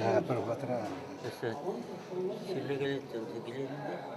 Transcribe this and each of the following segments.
bir batıra. Şöyle geleceğim, gidelim de.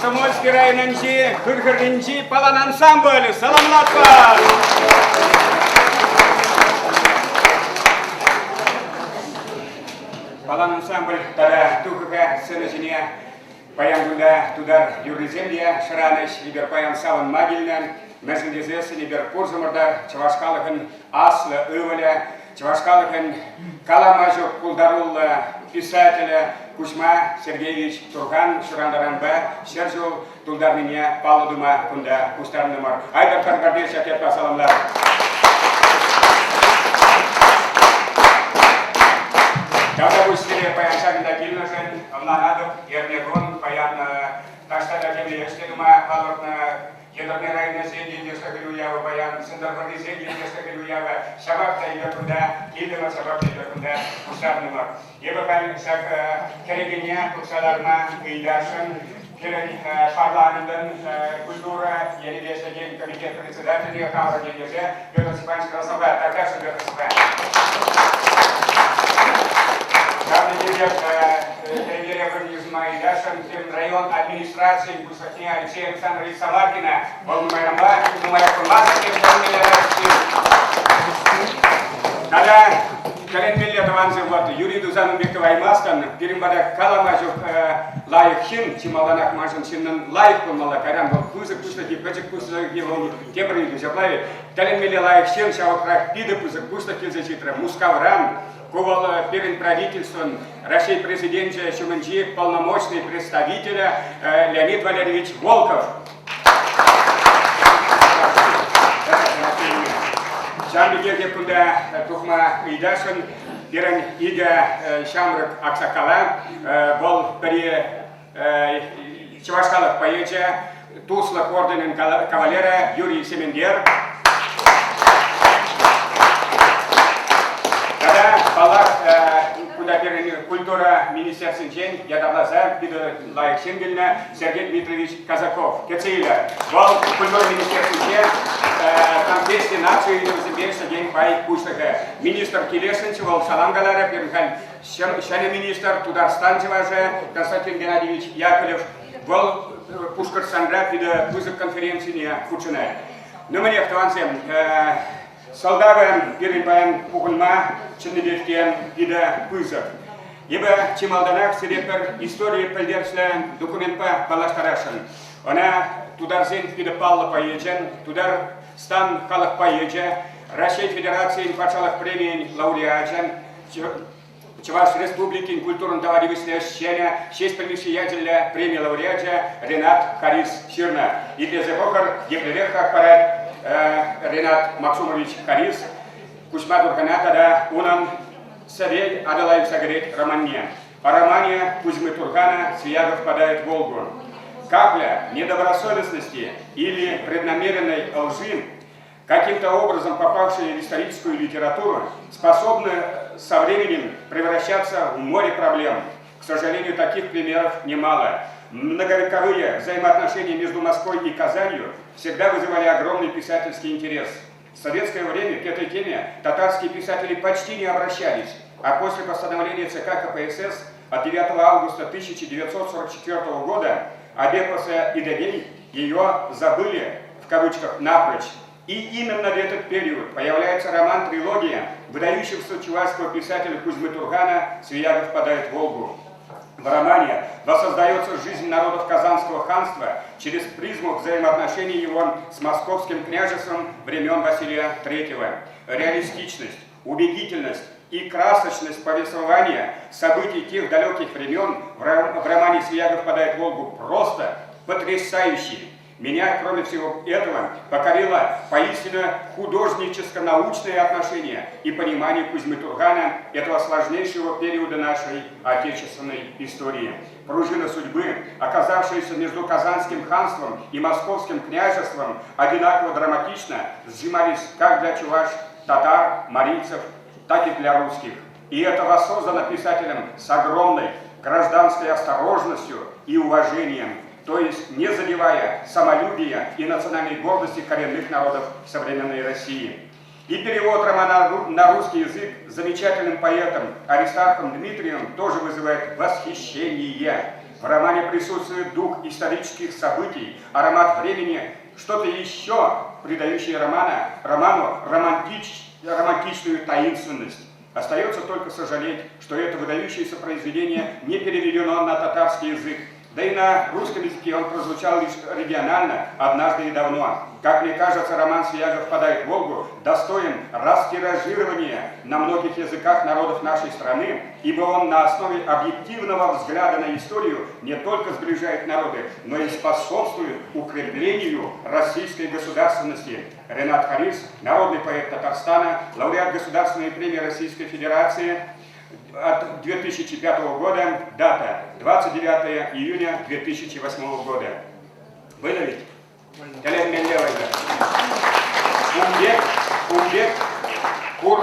Комсомольский районынчи, Кыргыргынчи палан ансамбль. Саламатла! Палан ансамбль тада тухыга сынышыне паянгуда тудар юриземья шараныш ибер паян саван магильнан мезгендезесы ибер пурзамырдар чавашкалыхын аслы ывыля чавашкалыхын каламажок кулдарулла писателя Кузьма Сергеевич Турган Шурандаранба Сержул Тулдарныне Палудума Кунда Кустарнымар. Айдар Каргардеш Атепа саламлар. Когда вы сидели по яншагында килнажен, Алнанадов, Ернегон, Паян, Таштада Кемле Штедума, Палурна, Едорный район Зенди, Нестагилуява, Баян, Сендарбарди Зенди, Нестагилуява, Шабакта Игакунда, Килдема Шабакта Игакунда, Кустарнымар. Ебакан Шак Керегеня, Куксаларма, Гейдашин, парламентын культура Елебештеген комитет председателя Хамра Генезе, Петр Степанович Краснодар, Таркашин Петр Степанович. Главный директор Перегереврнизма и Дашин, район администрации Гусахне Алексея Александровича Самаркина, Волнумайрамба, Нумайракунмаса, Когда Кален Миллет Аванзе вот Юрий Дузан Бектовай Мастан, Перембада Каламажук Лайк Хин, Чималанах Мажин Шиннан Лайк Кумала, Карам был Кузы Кустаки, Пачек Кустаки, Тебры Дузаплави, Кален Миллет Лайк Хин, Шаукрах Пида Пузак Кустаки Зачитра, Мускавран, Ковал перед правительством России президента Шуманчи, полномочный представитель Леонид Валерьевич Волков. Жамбиге куда тухма идашын перен ига шамрык аксакала бол при Чувашкалов поэче Туслак орденен кавалера Юрий Семендер. Когда Палах куда перен культура министерства Чен, я давлаза бида лайк Шенгельна Сергей Дмитриевич Казаков. Кецеиля бол культура министерства Чен. Там есть нации Юзебельса день пай пустака. Министр Келесенчи, Волшаламгалара, Пермхан, Шаля министр Тударстанчева же, Константин Геннадьевич Яковлев, Вол Пушкар Сандра, вида вызов конференции не Кучина. Но мне в Туансе солдавы перебаем Пугульма, Чернедевке, вида вызов. Ибо Чемалданах, селепер истории поддержала документ по Балаштарашин. Она Тударзен вида Палла поеден, Тудар Стан Халах поеден, Россия Федерации Пачалах премии лауреатен, Чуваш Республики культурно товарищества Щеня, честь председателя премии лауреата Ренат Харис Ширна. И для запокор Еплереха парад Ренат Максумович Харис, Кузьма Турганата да Унан Савель Адалаев Сагрет Романье. По романе Кузьмы Тургана Свиягов впадает в Волгу. Капля недобросовестности или преднамеренной лжи, каким-то образом попавшая в историческую литературу, способна со временем превращаться в море проблем. К сожалению, таких примеров немало. Многовековые взаимоотношения между Москвой и Казанью всегда вызывали огромный писательский интерес. В советское время к этой теме татарские писатели почти не обращались, а после постановления ЦК КПСС от 9 августа 1944 года об эпосе «Идагей» ее забыли, в кавычках, напрочь. И именно в этот период появляется роман-трилогия выдающегося чувашского писателя Кузьмы Тургана «Свиягов впадает в Волгу». В романе воссоздается жизнь народов Казанского ханства через призму взаимоотношений его с московским княжеством времен Василия III. Реалистичность, убедительность и красочность повествования событий тех далеких времен в романе «Свиягов впадает в Волгу» просто потрясающие. Меня, кроме всего этого, покорило поистине художническо-научное отношение и понимание Кузьмы Тургана, этого сложнейшего периода нашей отечественной истории. Пружина судьбы, оказавшаяся между Казанским ханством и Московским княжеством, одинаково драматично сжимались как для чуваш, татар, марийцев, так и для русских. И это воссоздано писателем с огромной гражданской осторожностью и уважением, то есть не задевая самолюбия и национальной гордости коренных народов современной России. И перевод романа на русский язык замечательным поэтом Аристархом Дмитрием тоже вызывает восхищение. В романе присутствует дух исторических событий, аромат времени, что-то еще, придающее роману романтичную таинственность. Остается только сожалеть, что это выдающееся произведение не переведено на татарский язык. Да и на русском языке он прозвучал лишь регионально, однажды и давно. Как мне кажется, роман «Свияга впадает в Волгу» достоин растиражирования на многих языках народов нашей страны, ибо он на основе объективного взгляда на историю не только сближает народы, но и способствует укреплению российской государственности. Ренат Харис, народный поэт Татарстана, лауреат Государственной премии Российской Федерации, от 2005 года, дата 29 июня 2008 года. Было ведь? Умбек, Кур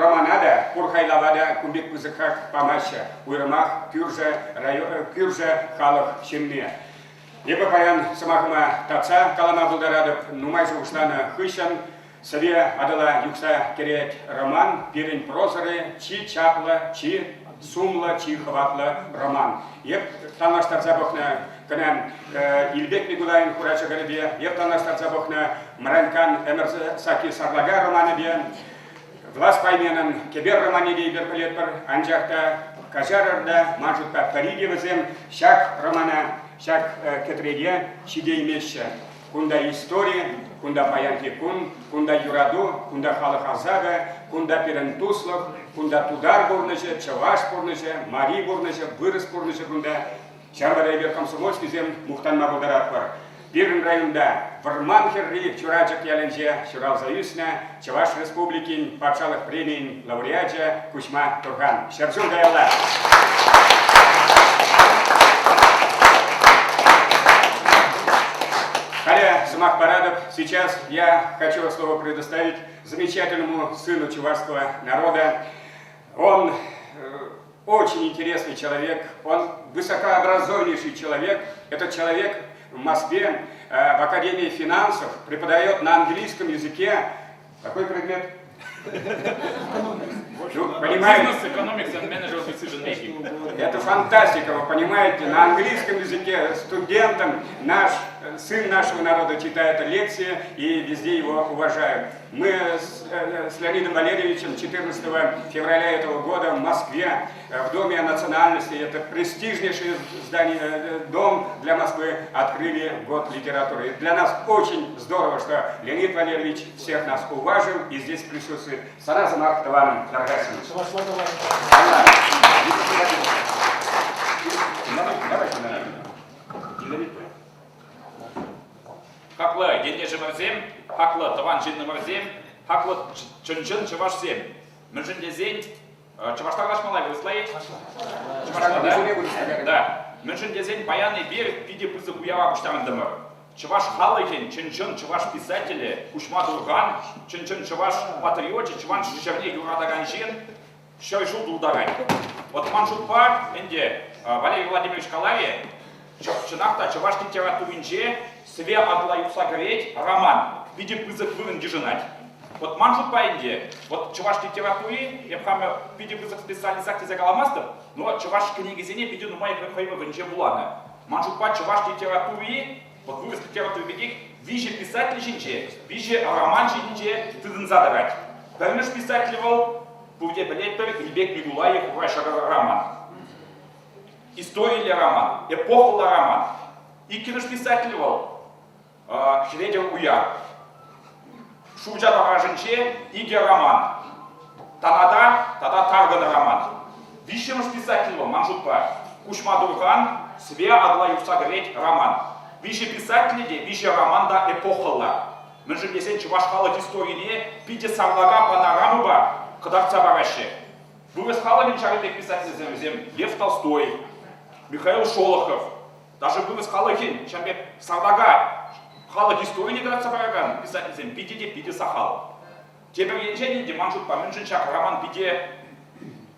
Романада, Кур Хайлавада, Кумбек Пузыкак Памаща, Уйрмах, Кюржа, Халах, Щемне. Ебо паян Самахма Таца, Калама Булдарадов, Нумайжа Уштана Хыщан, Саве Адала Юкса Керет Роман, Пирень Прозоры, Чи Чапла, Чи Сумла, Чи Хватла Роман. Еп Танаш Тарзабохна, Канам Ильбек Мигулайн Хурача Гарабия, Еп Танаш Тарзабохна, Маранкан Эмерсаки Сарлага Романабия, Влас Пайменан, Кебер Романидей Беркалетпар, Анджахта, Кажарарда, Манжутка Паригевазем, Шак Романа, Шак Кетреге, Чидей Меща. Кунда история, кунда паянки кун, кунда юраду, кунда халахазага, кунда перентуслов, кунда тудар бурныжа, чаваш бурныжа, мари бурныжа, вырыс бурныжа кунда, чарварайбер комсомольский зем мухтанма булдаратпар. Бирн районда Варман Херри, Чураджак Яленже, Чурал Заюсна, Чаваш Республики, Патшалых премий, лауреаджа Кучма Турган. Шерджун Гаялла. Халя Самах Парадов, сейчас я хочу слово предоставить замечательному сыну чувашского народа. Он очень интересный человек, он высокообразованнейший человек. Этот человек в Москве в Академии финансов преподает на английском языке. Какой предмет? Понимаете? Это фантастика, вы понимаете, на английском языке студентам сын нашего народа читает лекции и везде его уважают. Мы с Леонидом Валерьевичем 14 февраля этого года в Москве, в Доме национальности, это престижнейшее здание, дом для Москвы, открыли год литературы. И для нас очень здорово, что Леонид Валерьевич всех нас уважил и здесь присутствует. Сараза Махтаваном Наргасович. Хаклы генеже мәрзем, хаклы таван жинны мәрзем, хаклы чынчын чываш зем. Мөржінде зен, чываштар қашмалай выслай? Да. Мөржінде зен баяны бер пиде пызы хуява куштағындымыр. Чываш халыхен, чынчын чываш писатели, кушма дурган, чынчын чываш патриоте, чыван шишевне юрадаган жен, шойшу дулдаган. Вот маншутпа, энде Валерий Владимирович Калави, чынақта чываш литературинче, све адла юса гореть роман, в виде пызык вырын дежинать. Вот маншутпа энде, вот чываш литературе, я пхаме в виде пызык специальный акте за галамастов, но чываш книги зене пиди ну мои крахаева вынче булана. Маншутпа чываш литературе, вот вырос литературы ведик, виже писатель жинче, виже роман жинче, тыдын задавать. Поймешь писатель вол, будет Лепер, Ильбек Мигулаев, Рашага роман. История ли роман, эпоха ли роман. И кинош писатель вол, Хредер Уяр. Шуджа Таражинче, Иге роман. Танада, Тада Таргана роман. Вишемш писатель вол, Манжутпа, Кушма Дурхан, Све Адла Юсагреть роман. Више писатели, више роман да эпоха ла. Мы же десен чуваш халат истории, пите сарлага панорамы ба, кадакца бараше. Вырос халавин чаритек писатель зем, Лев Толстой, Михаил Шолохов, даже вырос халахин, чамбек сарлага, халат истории кадакца бараган, писатель зем, пите сахал. Теперь янчени, деманшут поминжин чак роман пите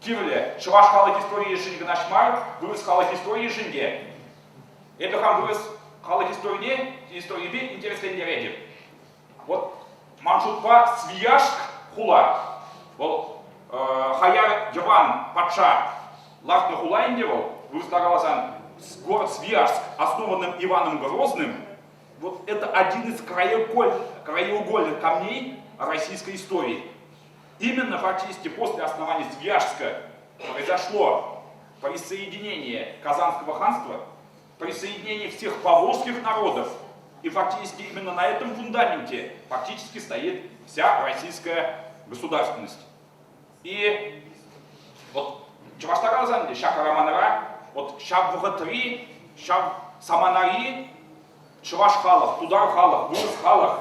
кивле, чуваш халат истории жинга нашмар, вырос халат истории жинге. Это хам вырос халат истории бе интересный деревьев. Вот маншутпа Свияжск хула. Вот хаяр Джаван Патша лахны хула индевал. Вырастагался город Свияжск, основанным Иваном Грозным. Вот это один из краеугольных камней российской истории. Именно фактически после основания Свияжска произошло присоединение Казанского ханства присоединение всех поволжских народов. И фактически именно на этом фундаменте фактически стоит вся российская государственность. И вот Чаваштаразан, Шака Романара, вот Шабвгатри, Шаб Саманари, Чуваш халах, Тудар халах, Бурс халах,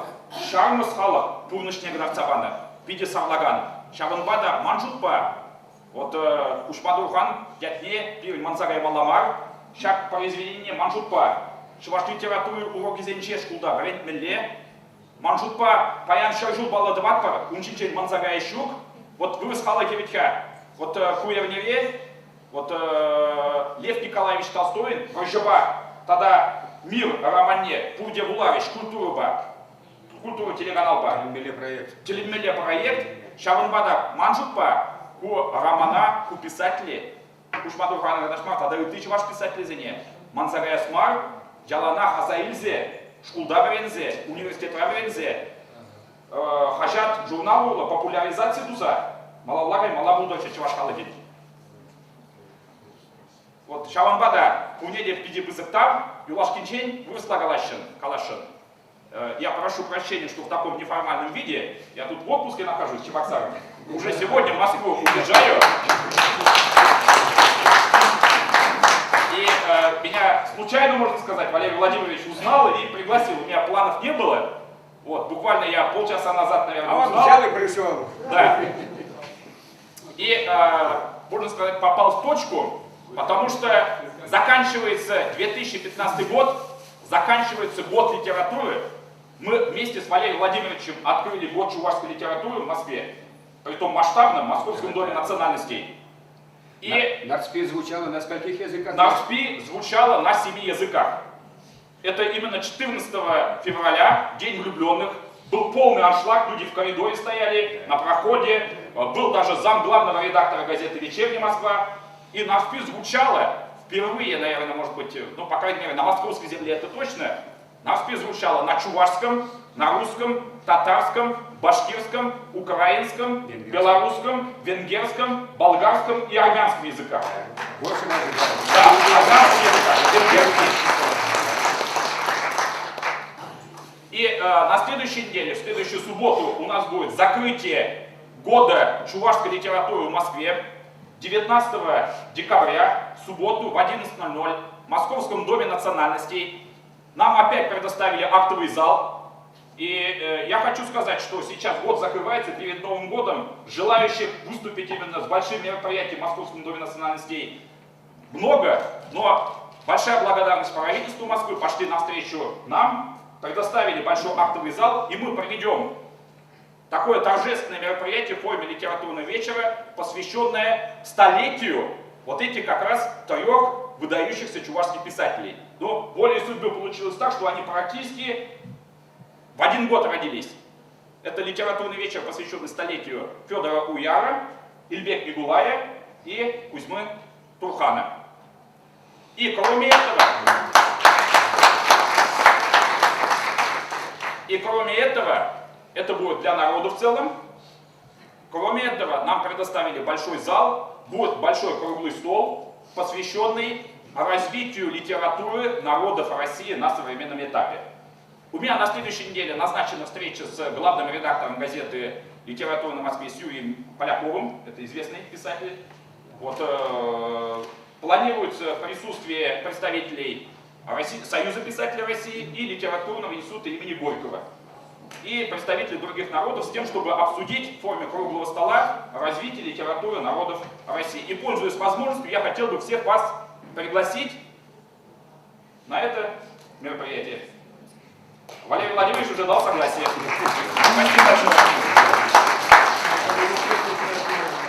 Шармас халах, Пурнышне Гравцабана, Пиде Сарлаган, Шаванбада Манжутпа, вот Ушмадурхан, Ятне, Пир Мансарай Маламар, Шак произведение Манжутпа, Чуваш литературы уроки Зенче Шкулда, Брент Мелле, Манжутпа, Паян Шаржул Баладватпар, Унчинчен Мансарай Щук, вот вырос халакевича, вот Куерневе, вот Лев Николаевич Толстой, Рожева, тогда Мир Романе, Пурде Буларич, культура телеканалба, телемеле проект, Шаванбада Манжутпа, ку романа, ку писатели, Ушмадурхан Радашмар, тогда и тысяч ваш писатели зене, Мансарай Асмар, Ялана Хазаильзе, Шкулда Верензе, университет Раверензе, Хажат журналу популяризации дуза, Малаллагай Малабуда Чачевашхалагин. Вот Шаванбада, Кунеде в Пидибызыктам, Юлашкинчень, выросла Калашин. Я прошу прощения, что в таком неформальном виде, я тут в отпуске нахожусь, в Чебоксарах, уже сегодня в Москву уезжаю. И меня случайно, можно сказать, Валерий Владимирович узнал и пригласил. У меня планов не было. Вот, буквально я полчаса назад, наверное, узнал. Он взял и пришел. Да. И, можно сказать, попал в точку, потому что заканчивается 2015 год, заканчивается год литературы. Мы вместе с Валерием Владимировичем открыли год чувашской литературы в Москве, притом масштабном, в Московском доме национальностей. И Нарспи звучало на скольких языках? Нарспи звучало на 7 языках. Это именно 14 февраля, День влюбленных. Был полный аншлаг, люди в коридоре стояли, на проходе. Был даже зам главного редактора газеты «Вечерняя Москва». И Нарспи звучало впервые, наверное, может быть, ну, по крайней мере, на московской земле это точно. Нарспи звучало на чувашском, на русском, татарском, башкирском, украинском, белорусском, венгерском, болгарском и армянском языках. Больше надо. Да, армянский язык, венгерский. И на следующей неделе, в следующую субботу у нас будет закрытие года чувашской литературы в Москве. 19 декабря, в субботу в 11:00 в Московском доме национальностей нам опять предоставили актовый зал. И я хочу сказать, что сейчас год закрывается перед Новым годом. Желающих выступить именно с большим мероприятием в Московском доме национальностей много, но большая благодарность правительству Москвы, пошли навстречу нам, предоставили большой актовый зал, и мы проведем такое торжественное мероприятие в форме литературного вечера, посвященное столетию вот этих как раз 3 выдающихся чувашских писателей. Но волей судьбы получилось так, что они практически в один год родились. Это литературный вечер, посвященный столетию Федора Уяра, Ильбек Мигулая и Кузьмы Турхана. И кроме этого, это будет для народа в целом. Кроме этого, нам предоставили большой зал, будет большой круглый стол, посвященный развитию литературы народов России на современном этапе. У меня на следующей неделе назначена встреча с главным редактором газеты «Литература на Москве» с Юрием Поляковым, это известный писатель. Вот, планируется присутствие представителей Союза писателей России и Литературного института имени Горького. И представителей других народов с тем, чтобы обсудить в форме круглого стола развитие литературы народов России. И, пользуясь возможностью, я хотел бы всех вас пригласить на это мероприятие. Валерий Владимирович уже дал согласие. Спасибо большое.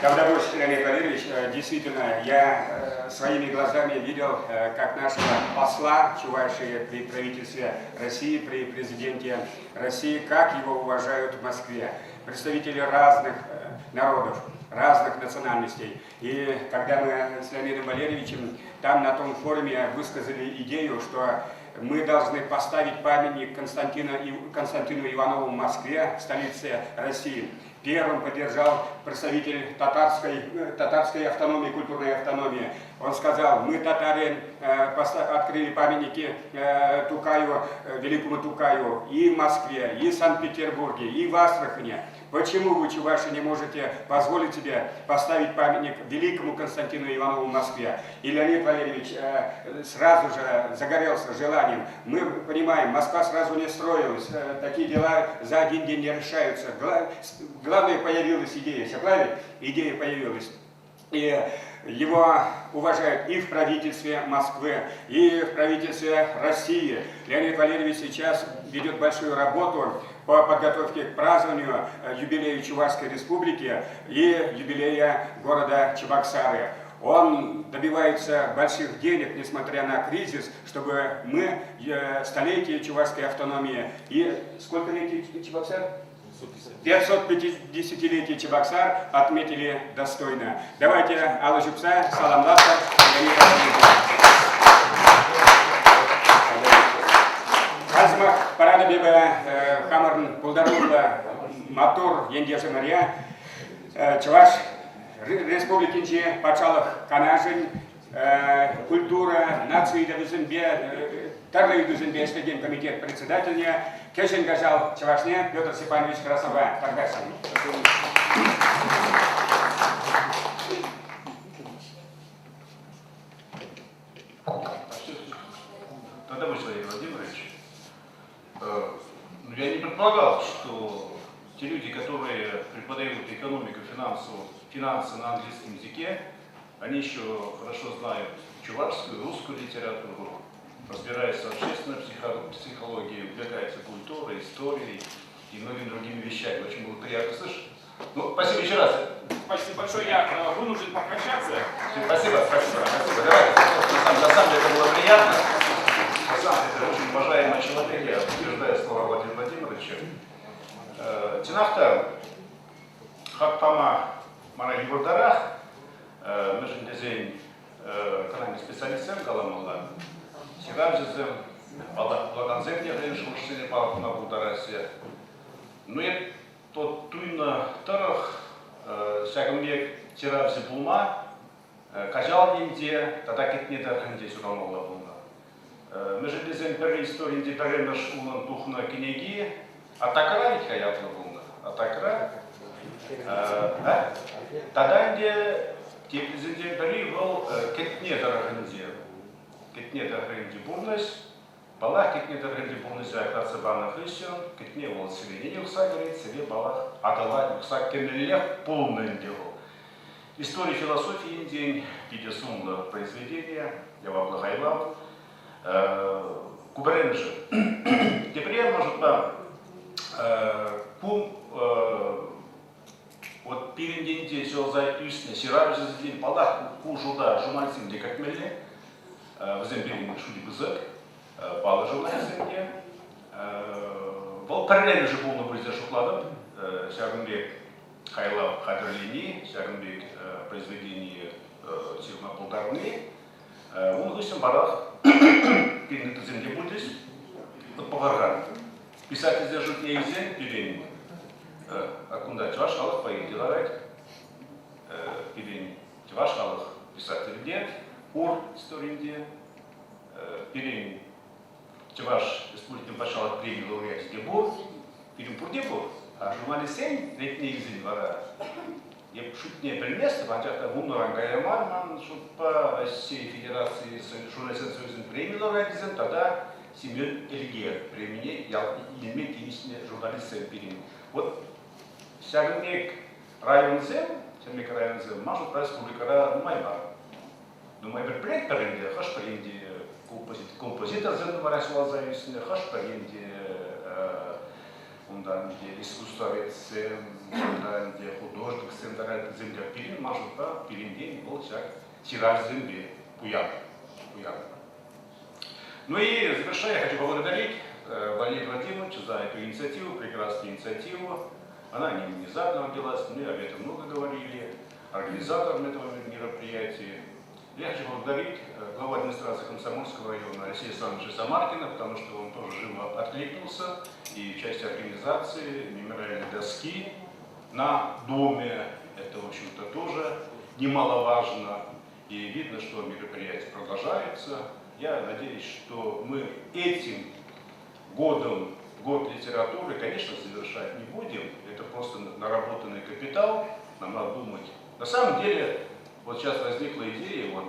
Давдович Леонид Валерьевич, действительно, я своими глазами видел, как нашего посла Чувашии при правительстве России, при президенте России, как его уважают в Москве. Представители разных народов, разных национальностей. И когда мы с Леонидом Валерьевичем там на том форуме высказали идею, что мы должны поставить памятник Константину Иванову в Москве, столице России. Первым поддержал представитель татарской автономии, культурной автономии. Он сказал, мы татары открыли памятники Тукаю, великому Тукаю и в Москве, и в Санкт-Петербурге, и в Астрахани. Почему вы, чуваши, не можете позволить себе поставить памятник великому Константину Иванову в Москве? И Леонид Валерьевич сразу же загорелся желанием. Мы понимаем, Москва сразу не строилась, такие дела за один день не решаются. Главное, появилась идея, все правильно? Идея появилась. И его уважают и в правительстве Москвы, и в правительстве России. Леонид Валерьевич сейчас ведет большую работу по подготовке к празднованию юбилея Чувашской Республики и юбилея города Чебоксары. Он добивается больших денег, несмотря на кризис, чтобы мы столетие чувашской автономии и сколько летий Чебоксар? 550-летие Чебоксар отметили достойно. Давайте Алла Жупса, саламласа, Азмах парада бебе хамарн пулдарулла матур ендежи Мария Чуваш республикинче пачалых канажин культура нации девизенбе тарлы девизенбе эшлеген комитет председателя Кешен Гажал Чувашне Петр Степанович Красова Таргашин. Дорогой Владимир Владимирович, я не предполагал, что те люди, которые преподают экономику, финансы на английском языке, они еще хорошо знают чувашскую, русскую литературу, разбираются в общественной психологии, увлекаются культурой, историей и многими другими вещами. Очень было приятно слышать. Ну, спасибо еще раз. Спасибо большое, я вынужден попрощаться. Спасибо. Давайте. На самом деле это было приятно. На самом деле, очень уважаемый человек, я подтверждаю слова Владимира Владимировича. Тинахта, хаппама марай бурдарах, мы же дизайн экономик специалистом Галамалла. Сигаржизм, Ладанзем, я решил, что не пал на бурдарасе. Ну и тот туйна тарах, всякомек тиравзи булма, кажал инде, тогда кетне дарханде сурамалла булма. Мы же дизайн первой истории инде перемеш улан тухна кенеги, а такра ведь хаятла булма, а такра. Тогда инде тепизинде бери был кетне дарханде, бурность. Балах кетне дарханде бурность актация бана хрисион, кетне вол сведения ухса говорит, себе балах атала ухса кемеллех полное дело. История философии Индии, пидесумла произведения, я вам благословлял. Кубарен же. Теперь может быть, вот перед все за юсне, сираж за день, балах кужуда, журналистин де как мели, в земле шуди бызак, бала журналистин де. Вот параллельно же полно будет за шоколадом, Сягунбек Хайлав Хадрлини, Сягунбек произведение Сирма Полдарны. Он гостем барах, перед этим земле будет, вот поварган. Писатель держит не изен, пилень, акунда чваш халах поедет ларать, пилень чваш халах писатель где, ур история где, пилень чваш республикин пашалах премии лауреат Дебур, пилень пурдебур, а журналист сень летний изен вара. Я шутне приместо, потому Муннаран Гайамарман, по России Федерации журналистов Союза премии лауреат, тогда Семен Эльгер премии имеет единственный журналист премии. Вот Сягунбек район зем, Сягунбек район зем, может прайс публикара Майбар. Думаю, предприятие паренде, хаш паренде композитор зем варасуа зависне, хаш паренде ондан где искусствовед зем, ондан где художник зем, тогда земля пилин, может по пилиндень был всяк тираж земли, пуяк. Ну и завершая, я хочу поблагодарить Валерия Владимировича за эту инициативу, прекрасную инициативу. Она не внезапно родилась, мы об этом много говорили, организатором этого мероприятия. Я хочу поблагодарить главу администрации Комсомольского района Алексея Александровича Самаркина, потому что он тоже живо откликнулся и в части организации мемориальной доски на доме. Это, в общем-то, тоже немаловажно. и видно, что мероприятия продолжаются. Я надеюсь, что мы этим годом, год литературы, конечно, завершать не будем. Это просто наработанный капитал, нам надо думать. На самом деле, вот сейчас возникла идея, вот,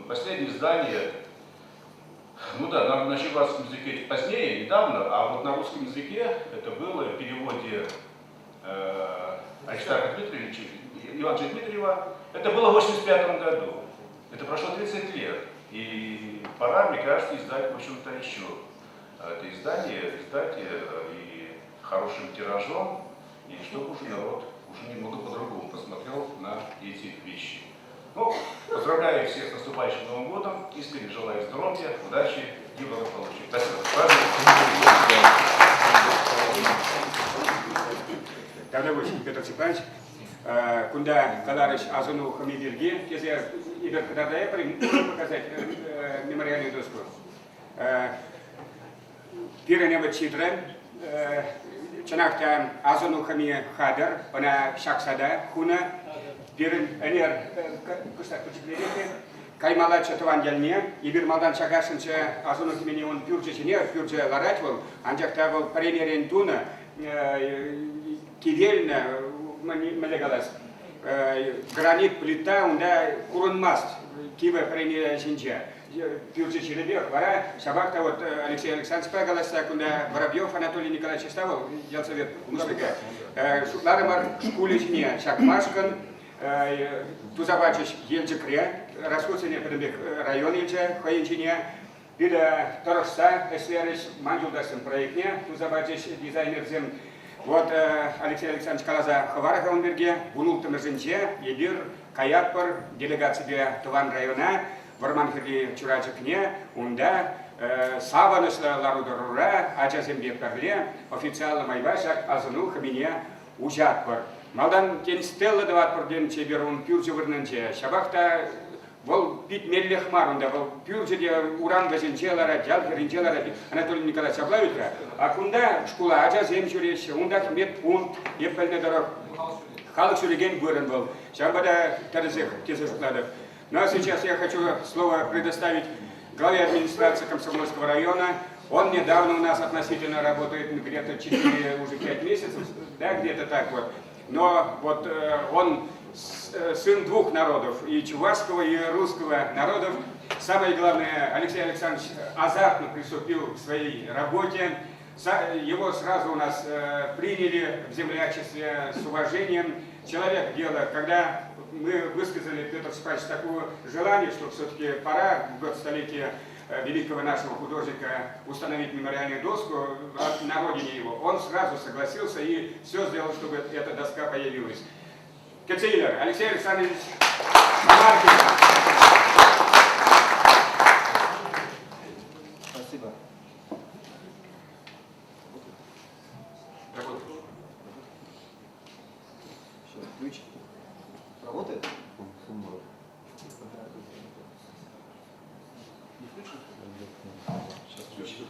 последнее издание, ну да, на чувашском языке позднее, недавно, а вот на русском языке это было в переводе Аристарха Дмитриевича, Ивана Дмитриева. Это было в 1985 году. Это прошло 30 лет. И пора, мне кажется, издать, в общем-то, еще это издание, издать и хорошим тиражом, и чтобы уже народ уже немного по-другому посмотрел на эти вещи. Ну, поздравляю всех с наступающим Новым годом, искренне желаю здоровья, удачи и благополучия. Спасибо. Тогда вы, Петр Степанович, кунда Каларыч Азуну Хамидирги, если Игорь Кадардая, можно показать мемориальную доску. Пиренева Читрен, Чанахта Азуну Хами Хадер, она Шаксада, Хуна, Пирен Энер, Каймала Чатуан Яльне, Игорь Малдан Чагашинча, Азуну Химини он Пюрчичине, Пюрча Ларатвал, Анджактавал Паренерен Туна, Кивельна, Малегалас, гранит плита, унда Курунмаст, Кива Паренерен Чинча. Пюрчичине, Вара, Шабахта, вот Алексей Александрович Пагаласа, куда Воробьев Анатолий Николаевич Ставил, Ялсовет Муслика, Ларамар Шкуличне, Чакмашкан, Тузабачич Ельчикре, Раскуцене Педебек район Ельча, Хоинчине, Бида Торохса, Эслерич, Манджулдасен проектне, Тузабачич дизайнер зем. Вот Алексей Александрович Калаза Хаварахаунберге, Бунул Тамажинче, Ебир, Каятпар, делегация Туван района, Варманхади Чурачакне, Унда, Саванышла Ларудорура, Ачазембе Перле, официально Майвашак, Азуну Хамине, Ужатпар. Малдан кен стелла дават парден чеберун пюрче вырнанче. Шабахта вол пит меллехмарунда, вол пюрче де уран газенчелара, джалгеринчелара, Анатолий Николаевич Аблавитра. А кунда школа Ача земчуреше, унда хмет пункт, еппельне дорог. Халык шуреген выран был. Шабада тарзех тезескладов. Ну а сейчас я хочу слово предоставить главе администрации Комсомольского района. Он недавно у нас относительно работает, где-то 4, уже 5 месяцев, да, где-то так вот. Но вот он сын двух народов, и чувашского, и русского народов. Самое главное, Алексей Александрович азартно приступил к своей работе. Его сразу у нас приняли в землячестве с уважением. Человек дела, когда мы высказали, Петр Степанович, такое желание, что все-таки пора в год столетия великого нашего художника установить мемориальную доску на родине его. Он сразу согласился и все сделал, чтобы эта доска появилась. Кецейлер, Алексей Александрович Маркин. Спасибо. Работает. Сейчас ключ. Работает? Не включен? Сейчас включим.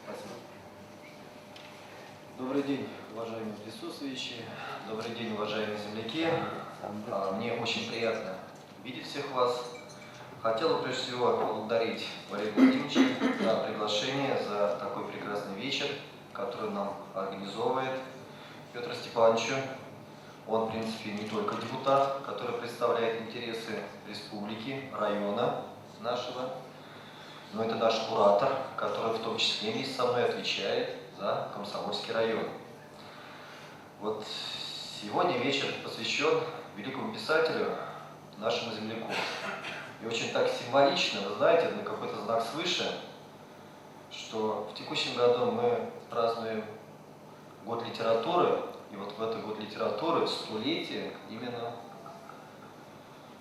Спасибо. Добрый день, уважаемые присутствующие. Добрый день, уважаемые земляки. Мне очень приятно видеть всех вас. Хотел бы прежде всего поблагодарить Валерия Владимировича за приглашение, за такой прекрасный вечер, который нам организовывает Петр Степанович. Он, в принципе, не только депутат, который представляет интересы республики, района нашего, но это наш куратор, который в том числе вместе со мной отвечает за Комсомольский район. Вот сегодня вечер посвящен великому писателю, нашему земляку. И очень так символично, вы знаете, на какой-то знак свыше, что в текущем году мы празднуем год литературы, и вот в этот год литературы столетие именно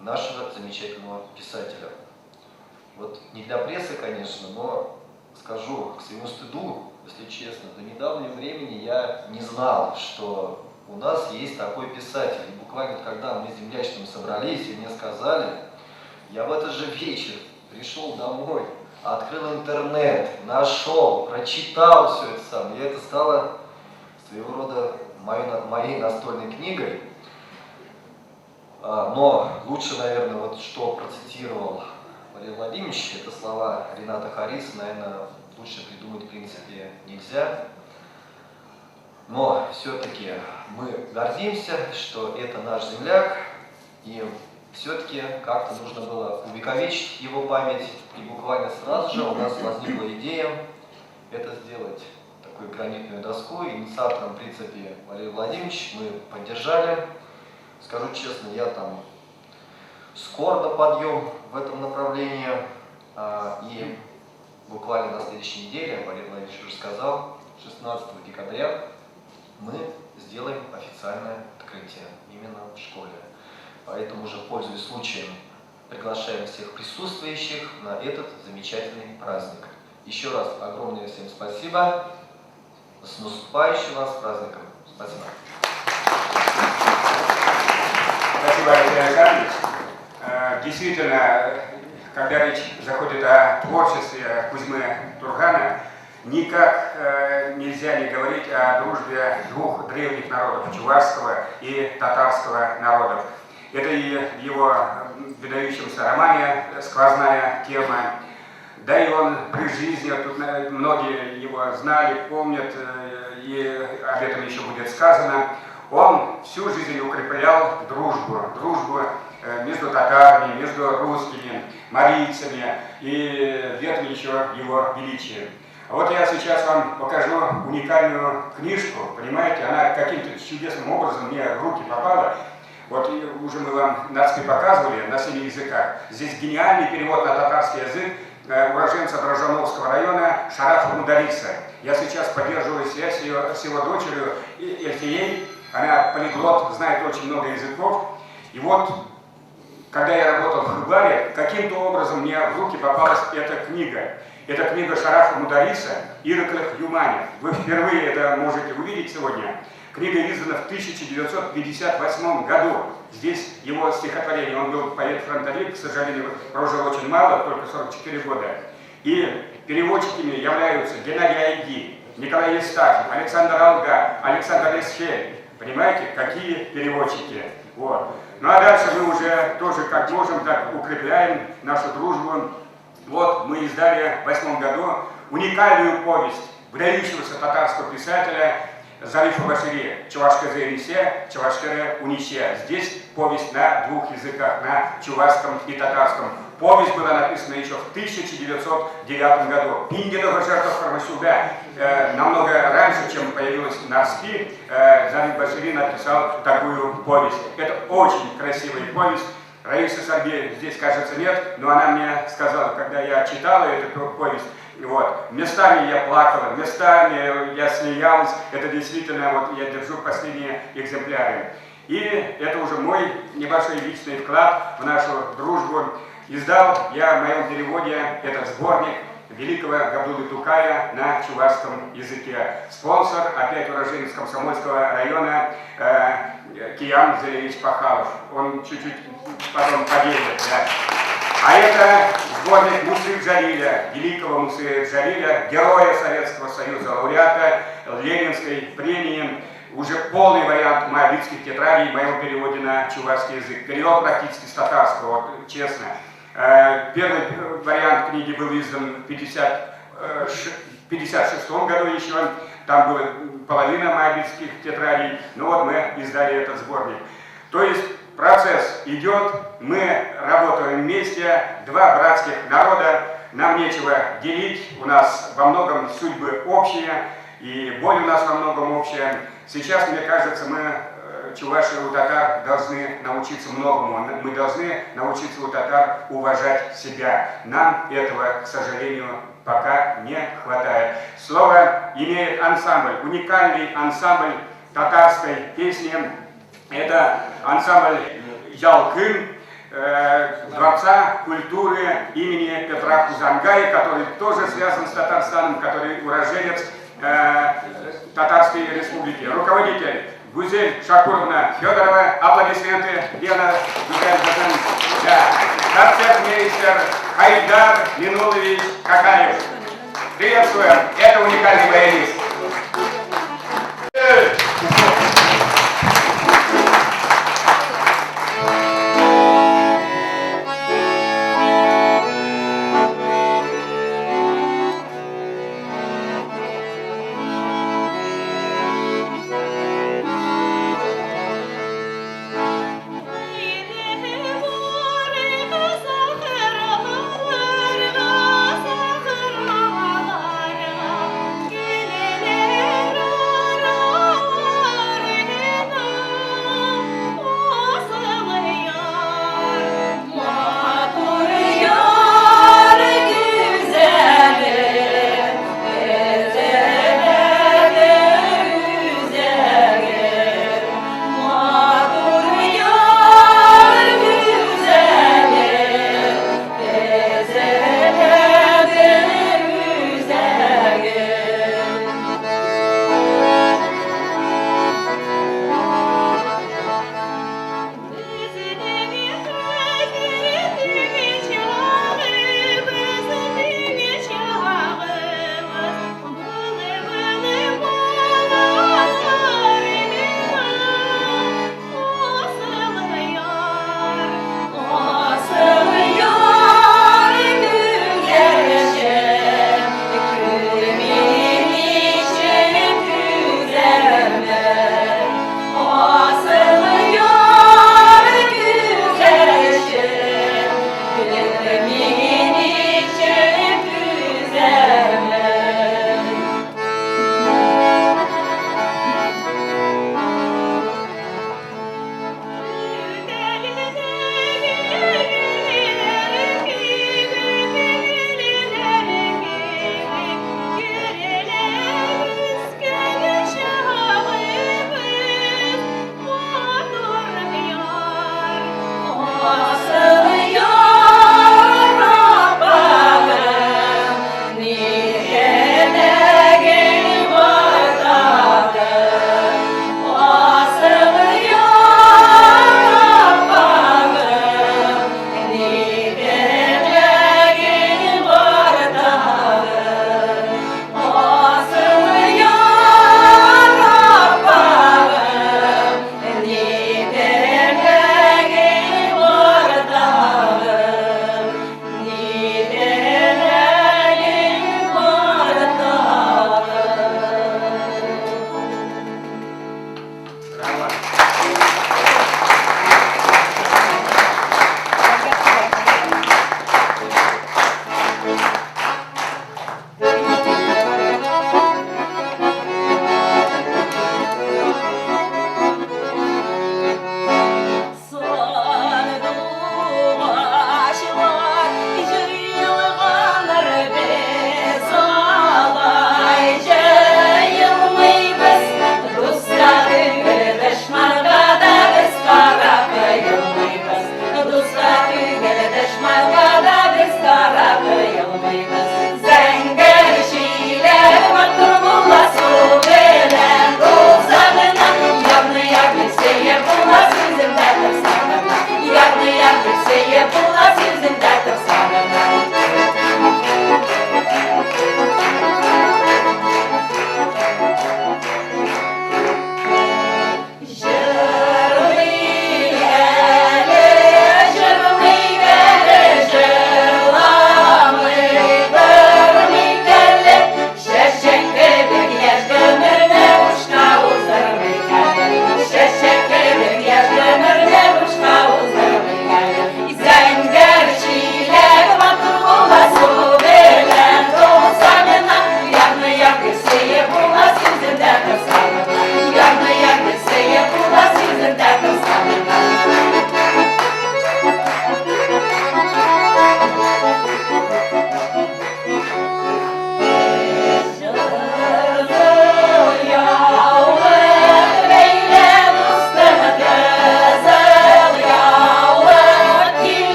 нашего замечательного писателя. Вот не для прессы, конечно, но скажу к своему стыду, если честно, до недавнего времени я не знал, что у нас есть такой писатель. И буквально, когда мы с землячеством собрались и мне сказали, я в этот же вечер пришел домой, открыл интернет, нашел, прочитал все это сам. И это стало своего рода моей настольной книгой. Но лучше, наверное, вот что процитировал Валерий Владимирович, это слова Рената Хариса, наверное, лучше придумать в принципе нельзя. Но все-таки мы гордимся, что это наш земляк, и все-таки как-то нужно было увековечить его память, и буквально сразу же у нас возникла идея это сделать такой гранитную доску. Инициатором, в принципе, Валерий Владимирович, мы поддержали. Скажу честно, я там скоро на подъем в этом направлении, и буквально на следующей неделе, Валерий Владимирович уже сказал, 16 декабря мы сделаем официальное открытие именно в школе. Поэтому уже, пользуясь случаем, приглашаем всех присутствующих на этот замечательный праздник. Еще раз огромное всем спасибо. С наступающим вас праздником. Спасибо. Спасибо, Алексей Александрович. Действительно, когда речь заходит о творчестве Кузьмы Тургана, никак нельзя не говорить о дружбе двух древних народов, чувашского и татарского народов. Это и в его выдающемся романе «Сквозная тема». Да и он при жизни, тут многие его знали, помнят, и об этом еще будет сказано. Он всю жизнь укреплял дружбу между татарами, между русскими, марийцами, и в этом еще его величие. А вот я сейчас вам покажу уникальную книжку, понимаете, она каким-то чудесным образом мне в руки попала. Вот уже мы вам нацки показывали на 7 языках. Здесь гениальный перевод на татарский язык уроженца Дрожжановского района Шарафа Мудариса. Я сейчас поддерживаю связь с его дочерью Эльфией. Она полиглот, знает очень много языков. И вот, когда я работал в Хыбаре, каким-то образом мне в руки попалась эта книга. Это книга Шарафа Мудариса «Иероглиф Юмани». Вы впервые это можете увидеть сегодня. Книга издана в 1958 году. Здесь его стихотворение. Он был поэт-фронтовик, к сожалению, прожил очень мало, только 44 года. И переводчиками являются Геннадий Айги, Николай Естахов, Александр Алга, Александр Эсхель. Понимаете, какие переводчики. Вот. Ну а дальше мы уже тоже как можем, так укрепляем нашу дружбу. Вот мы издали в 2008 году уникальную повесть выдающегося татарского писателя Зарифа Башири «Чувашка Зайрисе, Чувашкере Унисе». Здесь повесть на двух языках, на чувашском и татарском. Повесть была написана еще в 1909 году. Индиного жертва Фармасюда намного раньше, чем появилась Нарски, Зариф Башири написал такую повесть. Это очень красивая повесть. Раисы Саргеевны здесь, кажется, нет, но она мне сказала, когда я читала эту повесть, вот, местами я плакала, местами я смеялась, это действительно, вот я держу последние экземпляры. И это уже мой небольшой личный вклад в нашу дружбу. Издал я в моем переводе этот сборник великого Габдулы Тукая на чувашском языке. Спонсор, опять уроженец Комсомольского района, Киян Залевич Пахалов. Он чуть-чуть потом поделит. Да. А это сборник Мусы Джалиля, великого Мусы Джалиля, героя Советского Союза, лауреата Ленинской премии. Уже полный вариант моабитских тетрадей в моем переводе на чувашский язык. Перевод практически с татарского, вот, честно. Первый вариант книги был издан в 1956 году еще. Там была половина моабитских тетрадей. Но вот мы издали этот сборник. То есть процесс идет, мы работаем вместе, два братских народа, нам нечего делить, у нас во многом судьбы общие, и боль у нас во многом общая. Сейчас, мне кажется, мы, чуваши, у татар должны научиться многому, мы должны научиться у татар уважать себя. Нам этого, к сожалению, пока не хватает. Слово имеет ансамбль, уникальный ансамбль татарской песни. Это ансамбль «Ялкын» Дворца культуры имени Петра Кузангая, который тоже связан с Татарстаном, который уроженец Татарской республики. Руководитель Гузель Шакуровна Федорова. Аплодисменты. Лена Гузель. Да. Концертмейстер Хайдар Минулович Какаев. Приветствуем. Это уникальный баянист.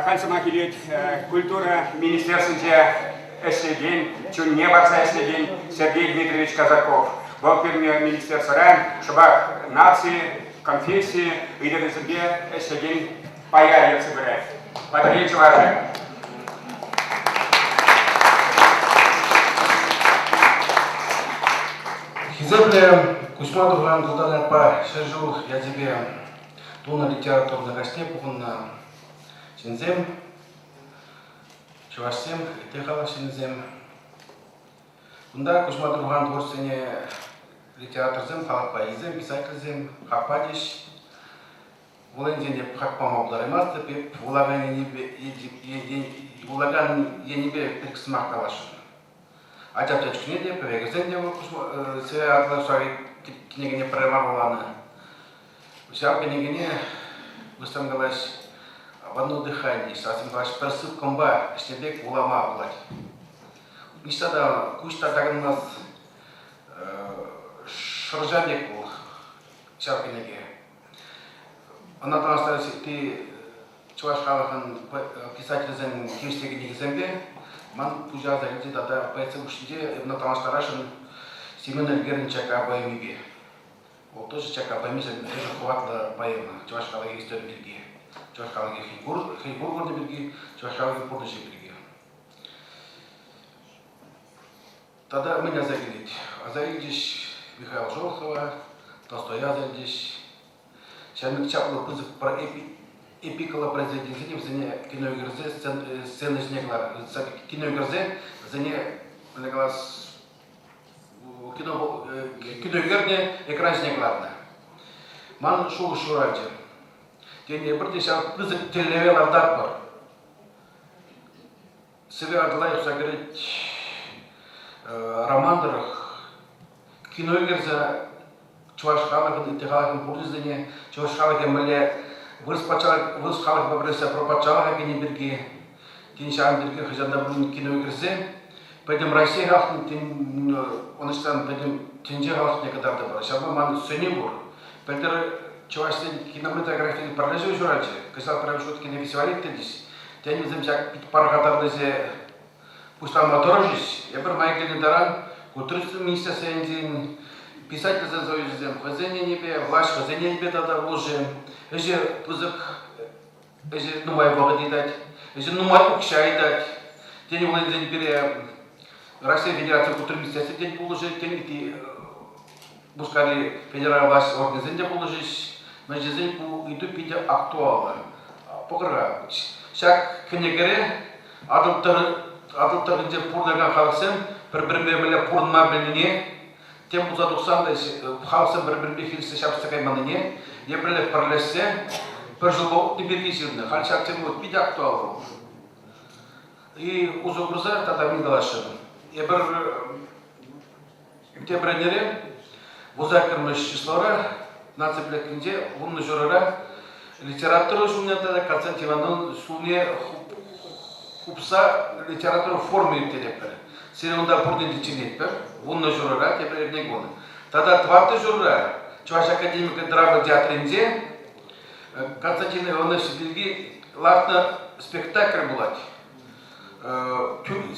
Халсама келет культура министерствінде эшлеген, чун не барса эшлеген Сергей Дмитриевич Казаков. Бұл министерстводан шыбақ нации, конфессии, үйдерізінде эшлеген пая ерсі бірі. Батыревич важы. Хизепле Кузьма Дуган Дуданер по Шержу, я тебе туна литературная гостей пухунна Синзем, Чувашсем, Техала Синзем. Бунда Кузьма Дуган творчественный литературзем, поэзем, писательзем, хападиш. Волендене хаппама обларемасты, пеп улаган енибе перксмак калашын. Acaba çıkıyor diye peygamber diye bu şey arkadaşlar kinegine прорывало. Взял кинегine выстам говоришь в одно дыхание, совсем говоришь просып комба, снебек улама блать. Ничтада кучта так у нас шаржабек был, взял кинеге. Она там осталась ты чуваш халахан писатель зем киевский книги зембе. Ман пужа заряди дада поэция учите на тамаштарашин Семен Альгерничек обоими. Вот тоже чака обоими же тоже хватла поэма. Чуваш халаги история берги, чуваш халаги хейбур горды берги, чуваш халаги пордыши берги. Тогда меня заглядеть. А зарядишь Михаила Жолхова, Толстоя зарядишь. Сейчас мы чапли про эпикала произведение в зене киноигрзе, сцены снеглар, киноигрзе, в зене киноигрне экран снегларна. Ман шоу шуральче. Тене бірде шағып қызы телевел ардат бар. Себе адылай сагырет романдырық киноигрзе чувашхалакын, итихалакын пурдыздыне, чувашхалакын біле вырыс халық бабырыса пропачалаға кене бірге, тен шағын бірге хыжанда бұлын киноигрзе, пойдем Россия халқын, оныштан пойдем тенже халқын некадарды бар. Шағын маны сөне бұр. Пәлдер Чувашстан кинематографияны параллель журачы, кысал правишут кинофестиваль тедис. Тени замчак пит паргатарнызе пустал моторожис. Я бір майкелен даран, культурный министр сендин, писатель зазоюзем, хозяйне небе, власть хозяйне небе тогда вложим. Эже пузык, эже нумай бога дать, эже нумай укшай дать. Тени владен бере Россия Федерация культурный министерства день положить, тени ти Бускали федеральная власть организации положить, но жизнь по иду пить актуально. Покра. Шаг книгере, адултар где пурнаган халсем, перебребеле пурнма белине, тем узадуксан да халсем перебребе хилсе шапстакай манине, ебреле парлесе, пержилбо тибиркисирне, халшак тем вот пить актуально. И узогруза тогда мингалашем. Ебр те бренере Бузакырмыш числора, нацеплекинде, умны журара, литература журнада, Константиновның суне хупса литература форме телепер. Серионда бурден дичинетпер, умны журара, теперь не гоны. Тогда тварты журара, Чуваш академика драма театринде, Константин Иванович Сибирги, лартна спектакль булать.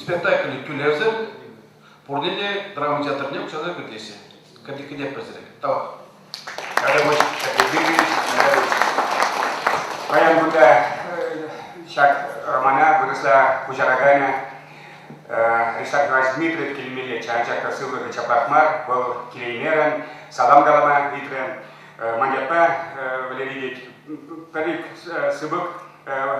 Спектакль Тюлевзер, бурдене драма театрне, учазар гытесе. Когда презерек. Тава. Ada bos, jadi kayak buka syak Romana, beruslah pujaragana, Richard Weiss Dmitri kelimeli caca kasih kecapatmar, bol kirineran, salam galama Dmitri, manjapa Valery perik sebuk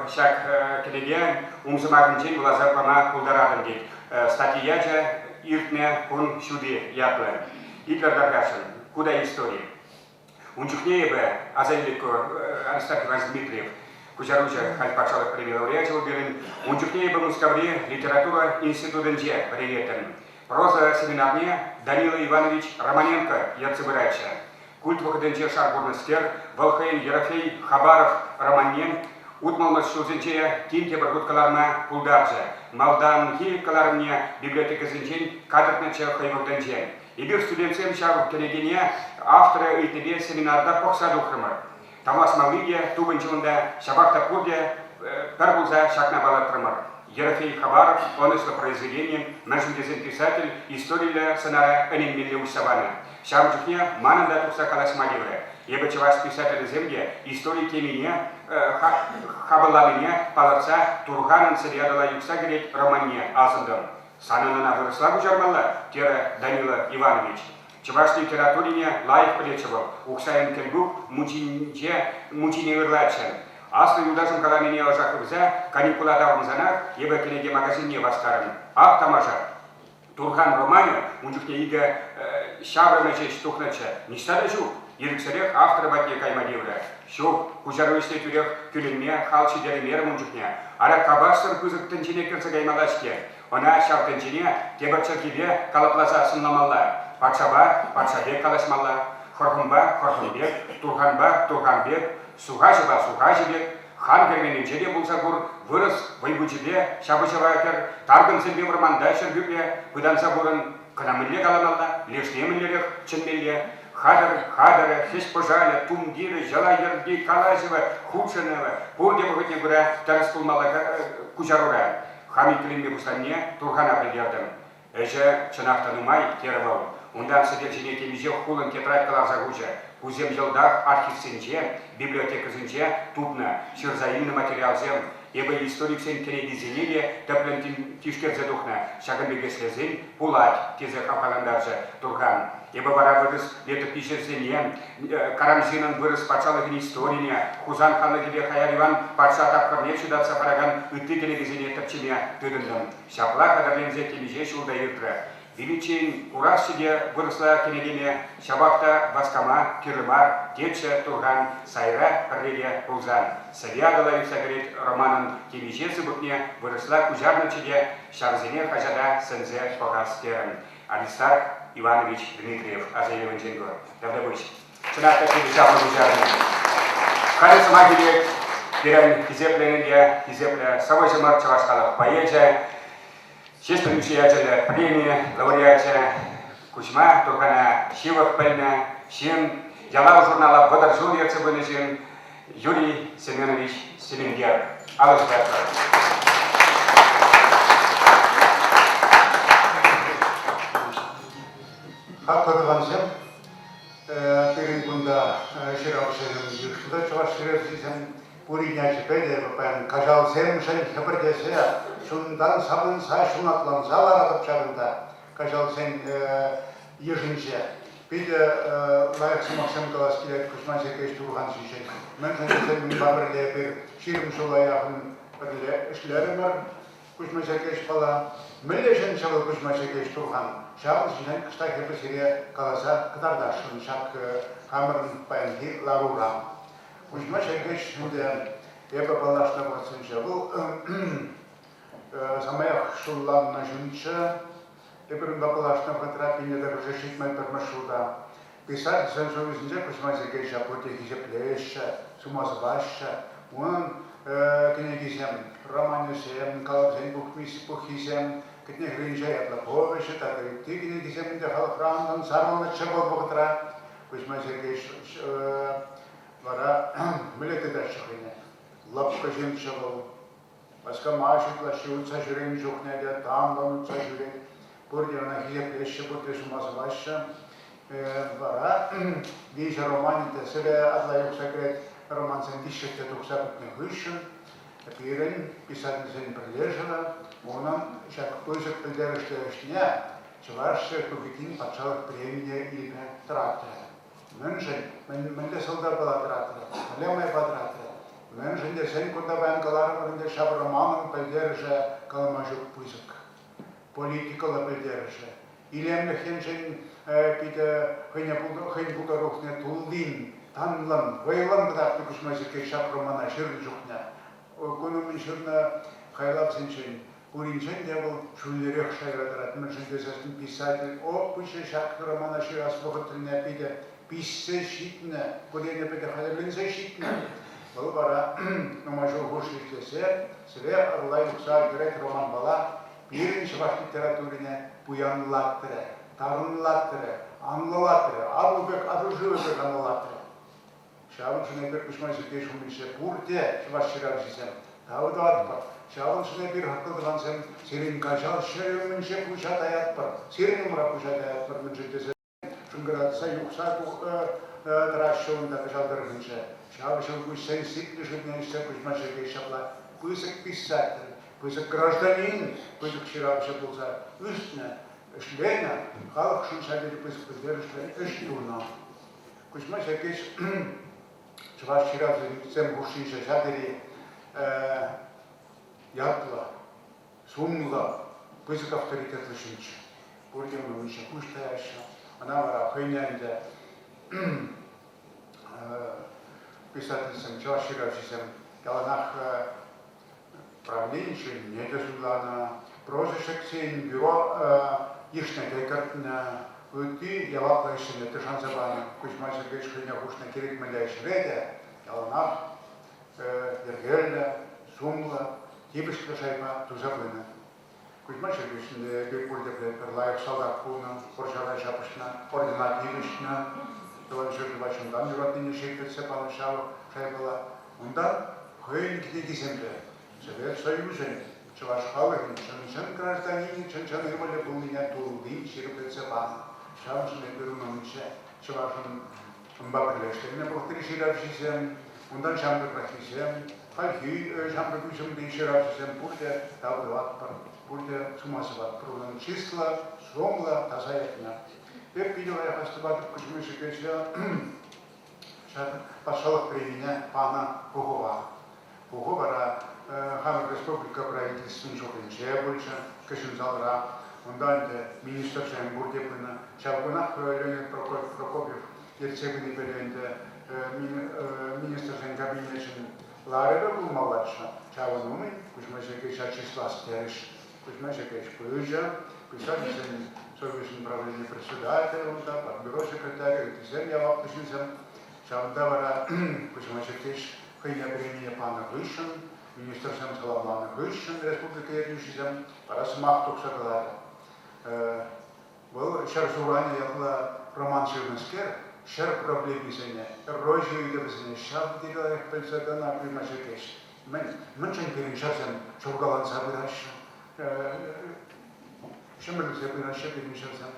syak kelegian, semakin jin belazar pama kuldaradan dit, statiya aja irtne pun sudi yatlan. Hitler Gargashin, куда история? Унчухнее бы Азелико Аристарх Иванович Дмитриев, Кучаруча Хальпачала премия лауреатил Берин, унчухнее бы Мускаври, литература институт Нже, приветен. Проза семинарния Данила Иванович Романенко, Яцебырача. Культ выходенче Шарбурнестер, Волхейн, Ерофей, Хабаров, Романен, Утмалмас Шузенче, Тинте Баргуткаларма, Пулдаржа, Малдан Хи Калармне, библиотека Зенчен, Кадртнача Хайвурденчен. И бир студентсем шагу телегене авторы итнебе семинарда поксаду хрымыр. Тамас Малыге, Тубанчунда, Шабахта Пурде, Пербулза, Шакна Балатрымыр. Ерофей Хабаров, он из произведения, международный писатель, история сценария Энеммилли Усавана. Шамчухне, Мананда Тусакалас Мадивре. Ебо чеваш писатель земле, истории темине, Хабалалине, Палаца, Турганан, Сариадала Юксагрет, Романе, Азандан. Сананана выросла Гужармала, Тера Данила Иванович. Чеваш литературине лайф полечевал, Уксаин Кельбук, Мучине Верлачен. Аслы юдашым каламине ожахывза, каникула давмзанах, ебо келеге магазине вастарым. Автомажа. Турхан Романе, унчухне ига шаврымаче штухнача, ништада жук. Ирксерех автор батне каймадивра. Шук, Кужаруисте тюрех, Кюленме, Халчи Деремер мунчухне. Ара кабастыр кузык тынчине кірсі каймалашке. Она шартынчине, тебірчілкебе калаплаза сынламалла. Патшаба, Патшабек калашмалла. Хорхымба, Хорхымбек, Турханба, Турханбек, Сухашеба, Сухашебек. Хан керменен жере болса бұр, вырыс, вайбучебе, шабычевакер, таргын сенбе вырманда шыргюбе, выданса бұрын, кынамылле каламалла, лешнеміллерек, чынмелле. Хадары, Хешпожаля, Тумдиры, Жалайерди, Калазева, Худшинова, Пурде Богатне Гура, Тараскулмала Кучарура. Хамид Климме Бустане, Турхана Придердем. Эже Чанахтанумай, Тервал. Ундан содержание темизе хулан тетрадь Калазагуча. Кузем Елдах, архив Сенче, библиотека Сенче, Тупна, Ширзаильный материал Зем. ибо историк сен кереги зенели, таплентин тишкер задухна, шаган бегеслезин, пулать, тезе хапагандаржа, турган. Ибо вара вырыс летописерсенен, карамзинан вырыс патшалыгын историне, хузан ханлыгыле хаяр Иван патша тапкырне чудат сапараган, үтті кереги зене тапчине тыдындым. Шапла кадарлензе темеже шулда иртра. Величин урашсиде вырысла кенегене, шабакта баскама, кирымар, тече, турган, сайра, парлеге, пулзан. Савиадала юсагрит романын темеже зыбыкне вырысла кужарнычеде, шарзене хажада сензе погас терен. Аристарх Иванович Дмитриев, Азаеван Дженго. Давдабыч. Чынакта кебичапы кужарны. Калец магиде, берен кизепленеге, кизепле, савойжымар чавашкалых поэзия, честный учитель премии, лауреате Кузьма, Тургана, Шивах Пельна, Шин, Ялау журнала Бодар Журия Цибынышин, Юрий Семенович Селингер. Аллах Hakkadıvansem, terin bunda şirabışarın yürüyüşünde çavaş şirabışarın Purinyacı peyde ben kaşal sermişen keberdese şundan sabın sa şunatlan zalar atıp çarında kaşal sen yırşınca bir de layık sımaksam kalas kilet kuşman sekeş turhan şişek ben sen mübaberliğe bir şirim şolaya yakın böyle işlerim var kuşman sekeş falan milleşen çalı kuşman sekeş turhan şahın şişen kışta kebesiriye kalasa kıtardaşın şak kamerın bayanki laruram Kuşma şekeş şimdi ebe balaşta basınca bu samayak şullanma жунча eberin balaşta fatrapine de rozeshitme permashуда писать sen sözünce kuşma şekeş yapıtı hizepleş sumazbaş он книгисем романисем kalaksen bukmis bukhисем kitne grinja yapla poveshe так и ты книгисем de halfrandan sarmana çabuk bakıtra kuşma şekeş Vara millete de şahine, lapka jemşaval, başka maaşıkla şiutsa jüreğin joknede, tamdan utsa jürek, Purdiyana hizepleşe butreşuması başa, vara giyse romanite, sebe adla yüksekret roman sen dişekte tuksakıtne hışın, pirin pisatın sen prelejala, onun şak pözük pilderişleşine, çıvarşı tukitin paçalık premiye ilme trakte. Мен де солдар балатратра, лемай батратра. Мен де сен куда бан каларым де шабраманын пелдерже каламажук пузык. Политикала пелдерже. Илемне хеншен пите хын бударухне тулдин, танлан, вайлан кадапты кушмайсы ке шабрамана шырын жукна. Конумын шырна хайлап сеншен. Уриншен де был шулерек шайрадрат. Мен де сестин писатель, о пуще шабрамана шырас вогытрыне пите Pisse şitne, buraya pek haberlense şitne. Bu bara namazı hoş işlese, size Allah yoksa gerek roman bala, birinci baş literatürüne buyanlattırı, tarımlattırı, anlattırı, adı anlattırı. Şahın şuna bir kuşmayı geçmiş ise burada baş çıkarmışsın. Daha da atma. Şahın şuna bir hakkı dansın, senin kaşal şerimin şey kuşat hayat var. Senin umra kuşat hayat var mıncıkta. Шунградса юкса дращон да кашалдыргынча. Шабышын куш сенситли житнейся куш машеке шапла. Пысык писатель, пысык гражданин, пысык ширабыша булса. Үстне, эшлена, халық шуншадыр пысык пыздерышлен эш турна. Куш машеке чваш ширабыша сен бушинша шадыри ятла, сумла, пысык авторитетлы шинча. Бурдем нумиша куштаяша. Она вара хойнянда писательством чаширашисем яланах правленчим не досудлана прозышек сен бюро ишне кайкартна уйти ялаплайшин это шансабана кузьмайша геш хойня хушна керек меляйшреде яланах ергельда сумла тибышка шайма тузаблына Kuzma şirketinde bir burada layık saldak bulunan, Porşalay şapışına, ordinat yemişine, dolayısıyla başından yurattığını şirket sepanı şaybala. Ondan köyün gidikizemde, Sovyet Soyuz'un, Çavaş Halk'ın, Çınçın gражданин, Çınçın ırmalı bulunan tuğulduğu şirket sepanı. Şamışın bir ürünün içe, Çavaş'ın babirleştirine bıktırı şirapşizem, und dann haben wir praktisch haben wir schon die Schirafische Purte, da war Purte Sumasava, Problem Числа, Шомла, Тазаятна. Теперь видел я поступать в Кузьмише Кеча, пошел при меня пана Пугова. Пуговара, Хамер Республика правительства Шопинче больше, Кашинзалра, он дальше министр Шембургепына, Чавгунах Леонид Прокопьев, Ерцебный Перенде, министр Кабинета Ларева был младше, Чаванумы, Кузьмише Кеча числа стереш, Кузьмише Кеч Пыжа, писали совместное правление председателя, бюро секретаря, и земля ваптышница, Чавдавара, Кузьмише Кеч, Хыня времени пана Гышин, министр Самсалаблана Гышин, Республика Ерюшизм, Парасмах Туксагалар. Был Шарсурани Ягла Роман Ширнескер, Шар проблемизене, Рожи Юдебезене, Шаб Дила Пельсатана Примашекеш. Мэнчен Переншазен, Шургалан Сабираш, Шемель Сабираш, Переншазен,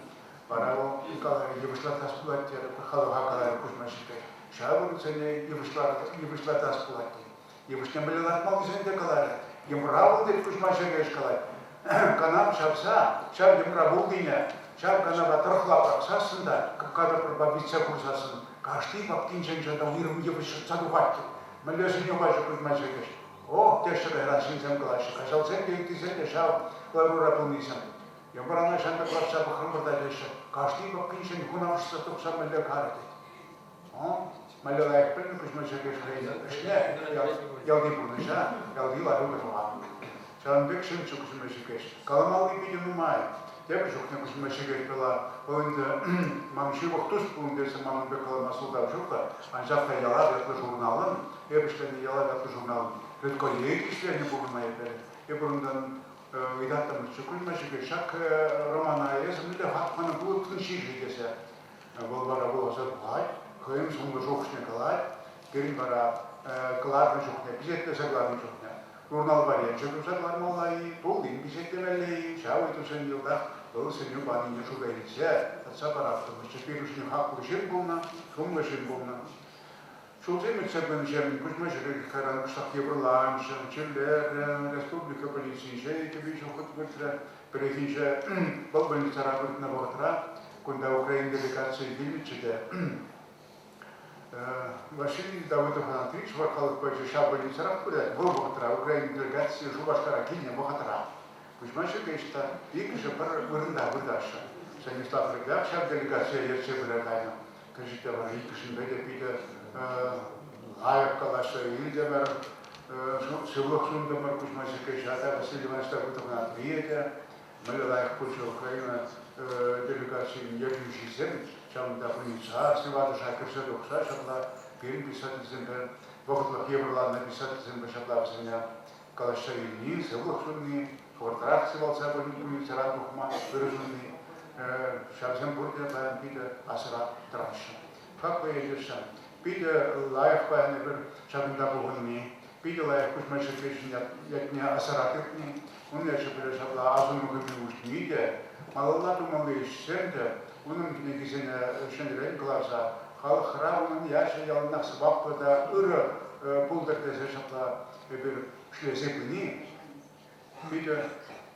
Параво, Николай Евшлатас Платер, Халахакалар Кузмашекеш. Шабур цене Евшла Тасплати. Евштембель Латмализен Декалар. Емраву де Кузмашекеш Калай. Канам Шабса, Шаб Емравулдиня, Шаб Канава Трохла Паксасында, Када Пробабица Курсасын, Кашти Паптинчен Жадам Ирм Евш Садуватки. Малёшин Еваш Кузмашекеш. О, Тешер Расинзем Калаши. Кашалцен Гектизен Шаб Ларура Пунисен. Ембрана Шанта Клапса Бахамбардалеша. Кашти Паптинчен Хунавш Сатукса Малякарти. Малюлай пыльный Кузьмашекеш Шне, Ялдипурныша, Ялдила Ругатова. Шанбек Шимчу Кузьмашекеш. Каламалды Пидину Май. Я пришел к Кузьмашекеш была, Мамшивах Туш Пундеса Мамбек Каламасуда Жука, Анжавка Яла, это журналом, я пришел не Яла, это журналом. Редко есть, я не буду моей перед. Я бурундан видатам Кузьмашекеш, шак Романа, я замыля Хатмана будет Туншижидеся. Волбара была задвай. Хым сумга жухшне калай, керин бара каларны жухне, бизетте загларны жухне. Журнал бария, чеду заглар малай, полдин бизетте меллей, шауи тусен йылда, был сеню бани не шугайрисе, татса барафта, чепирушни хаклы жин булна, сумга жин булна. Шулземет себен жемин, Кузьмашекеш харан кштах еврланша, Чиллер, Республика полиция, кебишу хоть вертра, перехинша, болбольница работает на вахтра, куда Украина делегация Вильничеде. Василий Давыдов Анатольевич, Вархалов Пойча Шабалин Сарахпуля, Волбахтра, Украина делегация Шубашкара Кильня Бахатра. Кузьмашекеш та икиша пар вырында выдаша. Станислав Рыгак, шаб делегация Ерчебуля Тайна. Кажите, вара икишин беде пиде Аяк Калаша Ильдемер, Севлох Сундемер, Кузьмашекеш, ата Василий Иванович Давыдов Анатольевич, Малилаях Польша Украина делегация Ерюшизм. Чам да принца, севада шакерсе докса, шабла перин писатель вахтлах еврлан написатель шабла взяня калашайни, севлахшунни, хвартрах севалца полюбуни царат мухма, выраженный шабзем бурдя паян пиде асра траша. Как поедешь пиде лаях паян эбер шабин да буханни, пиде лаях Кузьмашекеш ятня асаратыкни, он я шабла азуну гыбни ушниде, малалату малыш сенде, onun negizine şendiren klasa, halk ravının yaşayan nasibapı da ırı buldurtese şapla bir şlezepini, bir de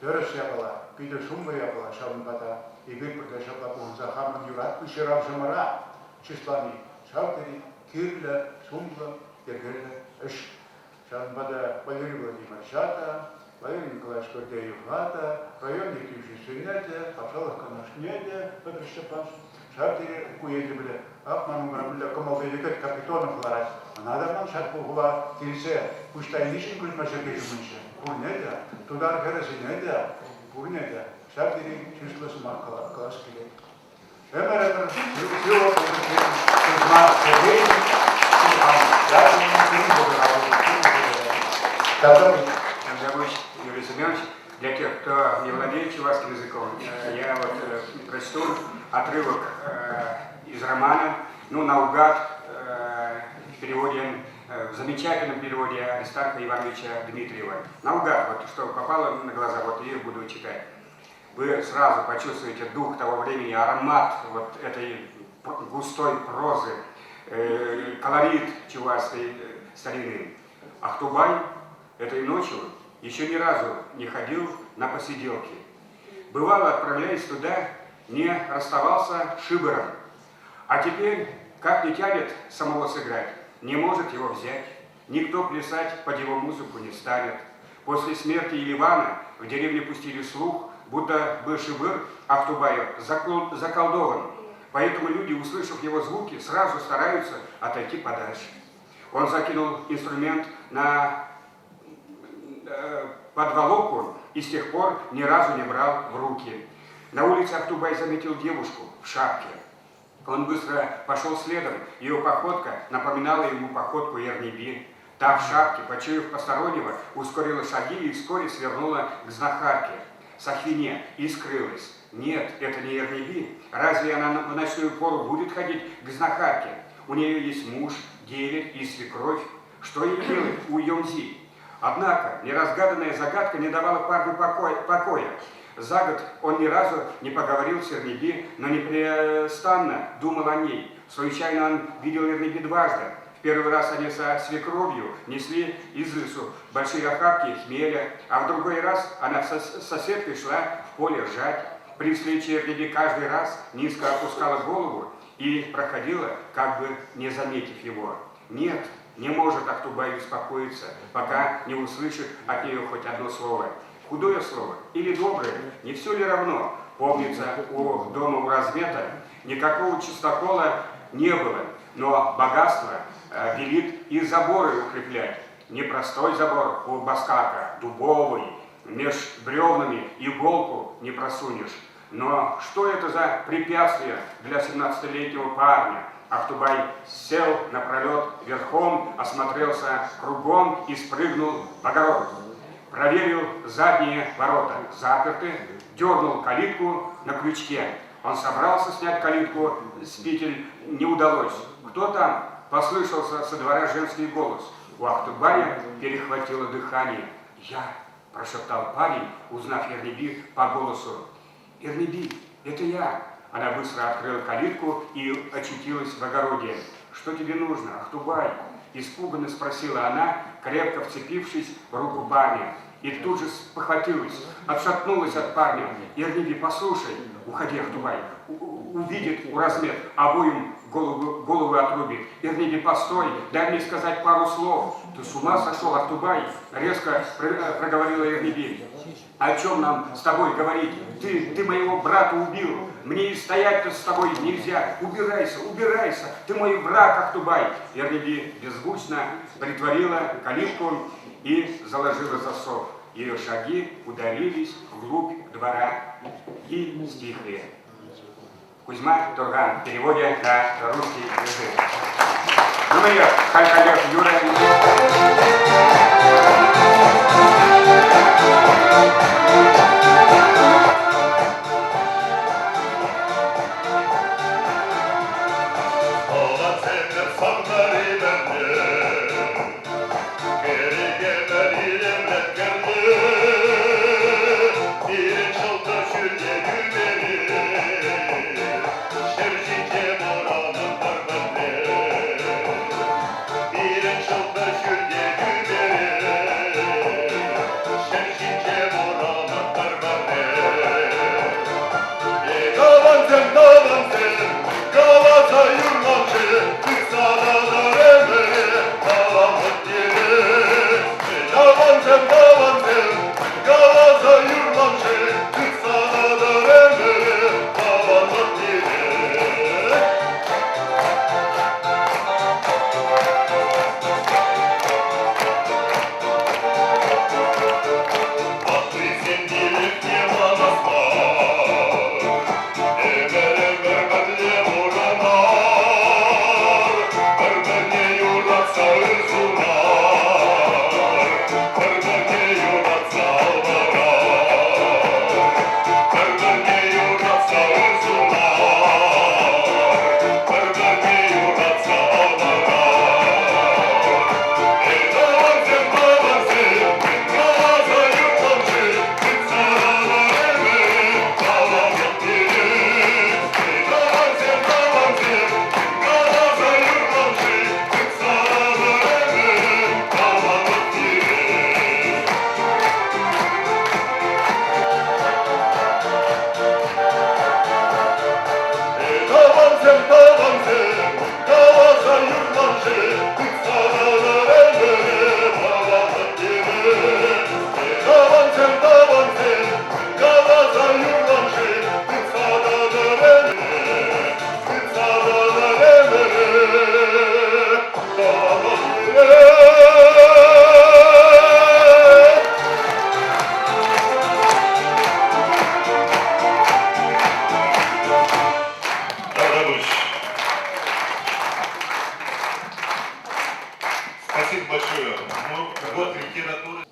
dörüs yapala, bir de sumba yapala şavun bata, bir de şapla buğunza hamın yurat, bir şırav şımara, çislani, şavderi, kirle, sumba, yergerle, eş. Şavun bata, Валерий Владимирович Шата, Валерий Николаевич Гордеев Лата, район Якимши Сунете, Пашалах Канашнете, Петр Штепаш, Шартире Куедебля, Апману Грамбля, Камалдевикат Капитонов Ларать, Надаман Шатпугува, Тильсе, Пуштайнишин Кузьмашекеш Мынше, Пурнете, Тудар Кересинете, Пурнете, Шартире Числас Маркала, Калашкиле. Эмеретер, Сило, Кузьма, Сергей, Юрий Семенович, для тех, кто не владеет чувашским языком, я вот прочту отрывок из романа, ну, наугад, в переводе, в замечательном переводе Аристарха Ивановича Дмитриева. Наугад, вот что попало на глаза, вот и буду читать. Вы сразу почувствуете дух того времени, аромат вот этой густой прозы, колорит чувашской, старинным. Ахтубай этой ночью еще ни разу не ходил на посиделки. Бывало, отправляясь туда, не расставался с шибером. А теперь, как не тянет самого сыграть, не может его взять. Никто плясать под его музыку не станет. После смерти Еливана в деревне пустили слух, будто бы шибыр Ахтубая заколдован. Поэтому люди, услышав его звуки, сразу стараются отойти подальше. Он закинул инструмент на подволоку и с тех пор ни разу не брал в руки. На улице Ахтубай заметил девушку в шапке. Он быстро пошел следом, ее походка напоминала ему походку Ерниби. Та в шапке, почуяв постороннего, ускорила шаги и вскоре свернула к знахарке, Сахвине, и скрылась. Нет, это не Ерниби. Разве она в ночную пору будет ходить к знахарке? У нее есть муж, деверь и свекровь. Что ей делать у Йомзи? Однако неразгаданная загадка не давала парню покоя. За год он ни разу не поговорил с Ерниби, но непрестанно думал о ней. Случайно он видел Ерниби дважды. В первый раз они со свекровью несли из лесу большие охапки хмеля, а в другой раз она с соседкой шла в поле ржать. При встрече Ерниби каждый раз низко опускала голову и проходила, как бы не заметив его. Нет, не может Ахтубай успокоиться, пока не услышит от нее хоть одно слово. Худое слово или доброе, не все ли равно? Помнится, у дома у Размета никакого чистокола не было, но богатство велит и заборы укреплять. Не простой забор у Баскака, дубовый, меж бревнами иголку не просунешь. Но что это за препятствие для 17-летнего парня? Ахтубай сел напролет верхом, осмотрелся кругом и спрыгнул в огород. Проверил задние ворота, заперты, дернул калитку на крючке. Он собрался снять калитку с петель, не удалось. «Кто там?» – послышался со двора женский голос. У Ахтубая перехватило дыхание. «Я!» – прошептал парень, узнав Ерниби по голосу. «Ерниби, это я!» Она быстро открыла калитку и очутилась в огороде. «Что тебе нужно, Ахтубай?» – испуганно спросила она, крепко вцепившись в руку парня. И тут же спохватилась, отшатнулась от парня. «Ерниби, послушай!» «Уходи, Ахтубай! Увидит Уразмет, обоим голову отрубит. Ерниби, постой, дай мне сказать пару слов!» «Ты с ума сошел, Ахтубай?» – резко проговорила Ерниби. «О чем нам с тобой говорить? Ты моего брата убил. Мне и стоять-то с тобой нельзя. Убирайся, убирайся. Ты мой враг, Ахтубай!» Ерниби беззвучно притворила калитку и заложила засов. Ее шаги удалились вглубь двора и стихли. Кузьма Турган в переводе на русский язык. Думаю, Халькалев Юра. Şurada почуем. Ну, вот литература.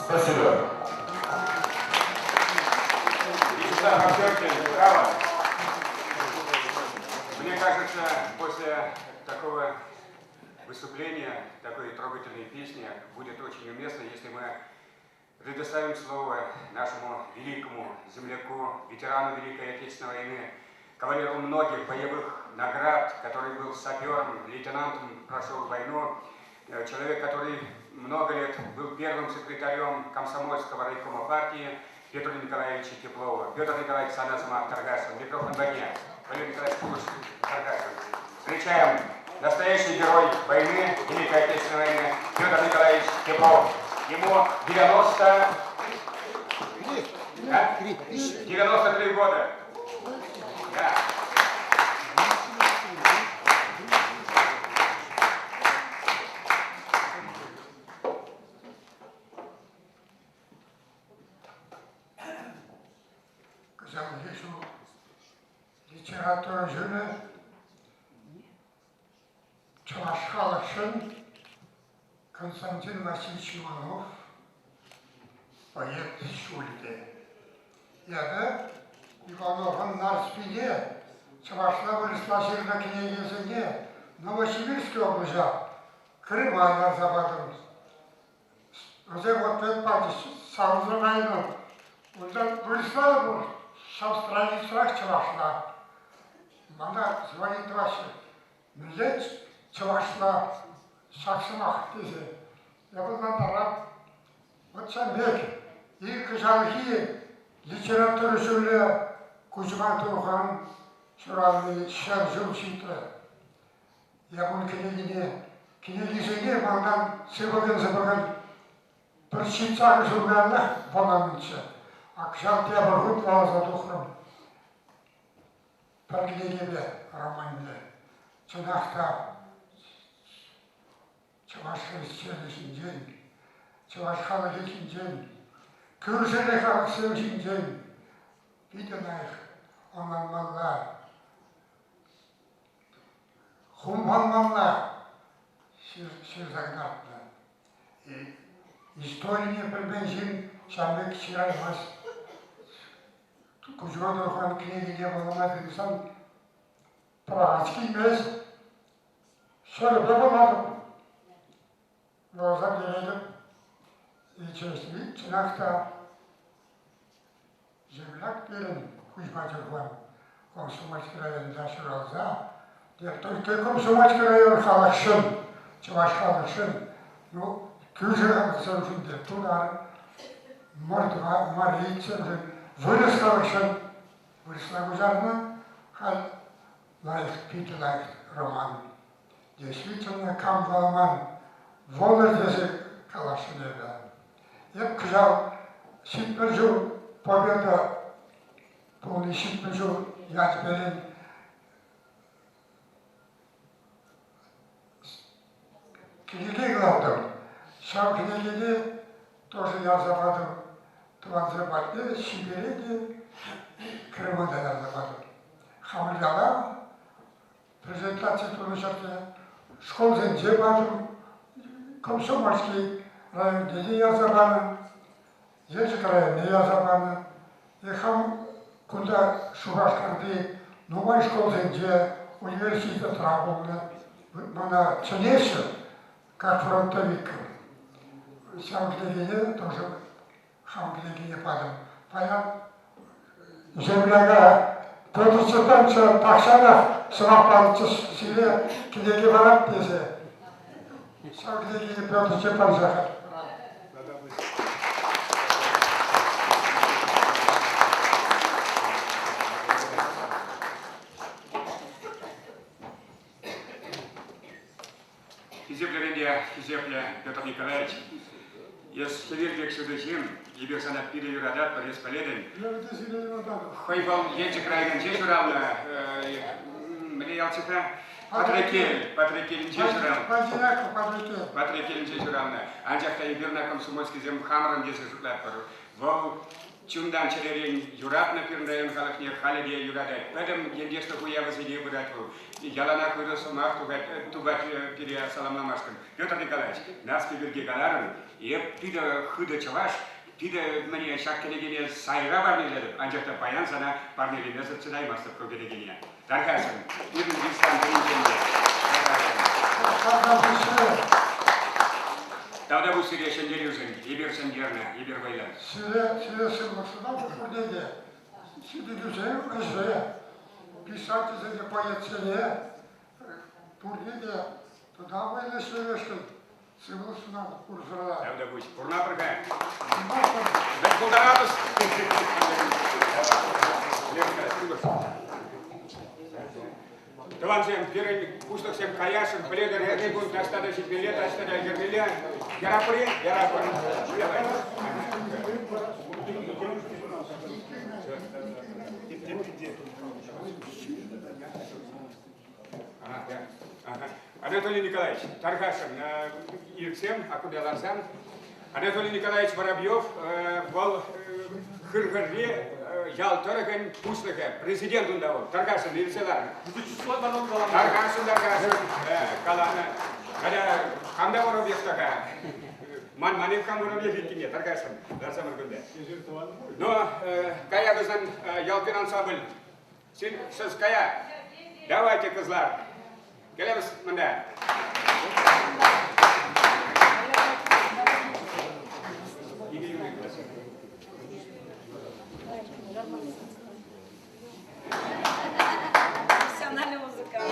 Спасибо. Вячеслав Артемович, браво. Мне кажется, после такого выступления выступления, такой трогательной песни, будет очень уместно, если мы предоставим слово нашему великому земляку, ветерану Великой Отечественной войны, кавалеру многих боевых наград, который был сапером, лейтенантом, прошел войну, человек, который много лет был первым секретарем комсомольского райкома партии, Петра Николаевича Теплова. Петр Николаевич Санасамах Таргасов, микрофон в огне. Валерий Николаевич Курш, Таргасов. Встречаем настоящий герой войны, Великой Отечественной войны, Петр Николаевич Теплов. Ему 93 года. Да. Литература жөнü Чуваш халықшын Константин Васильевич Иванов, поэт Шульде. Яды Ивановын Нарспине, Чувашла Владиславовна княгизіне Новосибирский облажа, Крым айлар забадым. Озе вот партия сауызын айынан, онда Владиславов шавстранецлар Чувашла. Мана звонит Вася, милет Чувашла Шаксымақ десе. Я был тарап, вот сам бек, и кыжалхи литература жөнü Кузьма Турхан Шуранный шар жыл Я бұл княгизіне маңдан сыбыгын бір шитсағы жүргенлі боламыншы. Акшал те бір ғұт лаза тұқырым. Бір княгибе романды. Чынақта Чуваш христианышын ден, Чуваш халық екен ден, Күршілі халық сөзін ден, Бейден айық, онан малла, Хумбан малла, сөз ағдатты. Историяне білбен жен, Шамбек шыраймас, Кузьма Турхан княгине болмады инсан, Прагатский емес, Шөріпе болмадым. Роза бередім, и чынақта земляк берін Кузьма Турхан, Комсомольский районда шыралза, только Комсомольский район халықшын, Чуваш халықшын, ну, күжі сөзін деп, тудар, мұртыға, марейт сөзін, вырыс халықшын, вырысына гүзарны, хал лайық, питі лайық роман. Действительно, камбаламан, Волар десе калашын еді. Еп күжал, ситпіл жыл победа, полный ситпіл жыл яд берен. Княгиге қалдым. Шау княгиге тоже я забадым. Туанзабадде, Сибириде, Крымында я забадым. Хамылдала, презентация турнышарда, школден жебадым. Комсомольский районде я забадым. Ежик районде я забадым. И хам куда Шубашкарды, новой школден же университет работал. Мана ченеше, как фронтовик. Сам княгине тоже хам княгине падам. Паян земляга Петр Степановича Такшанов сұрақтаншы силе кнеге барат десе. Сам княгине Петр Степановича. Хизепле Петр Николаевич, если вердек сюдачим, и без она переюрадат, порез поледен. Хойбал ечек райган чешуравна, мне ялчика, Патрикель чешуравна. Патрикель чешуравна. Анчахта и верна комсомольский зем хамрам десять жуклапару. Вол чундан черерен юратна пирнаем халахне халеде юрадай. Поэтому я что хуя возидею будату. Ялана курасу махту тубат перия саламнамашкам. Петр Николаевич, нас пиберге галарым, и пида худа чаваш, пида мне шаккенегене сайра барнелер, анчахта баян сана барнелер цедай мастер когенегене. Дархасым, ирн вистан принженде. Davda bu sire şendeliyozun, iber senderine, iber baylan. Сире сырлысына бурдеде. Сиде güzel özleye. Писательзене поэцене. Бурдеде. Туда böyle söyleştin. Сырлысына курсырла. Davda bu kurna pırga. Ben kullanarız. Таван всем первый пусток всем каяшем, пледер, я гун, настада шипилет, настада гермеля. Ярапри, ярапри. Давай. Анатолий Николаевич Таргашин, Ирксем, Акудаларсан. Анатолий Николаевич Воробьев был Хыргырре, Ялтораген, Пуслыга, президент ундавал. Таргашин, Иркселар. Таргашин, Калана. Когда Хамда Воробьев-така, Манев Хам Воробьев Икине, Таргашин, Дарсамар Гунде. Но, Кая Газан, Ялтин ансамбль. Сейчас Кая, давайте, козлар. Келемс Манда. Профессиональный музыкант.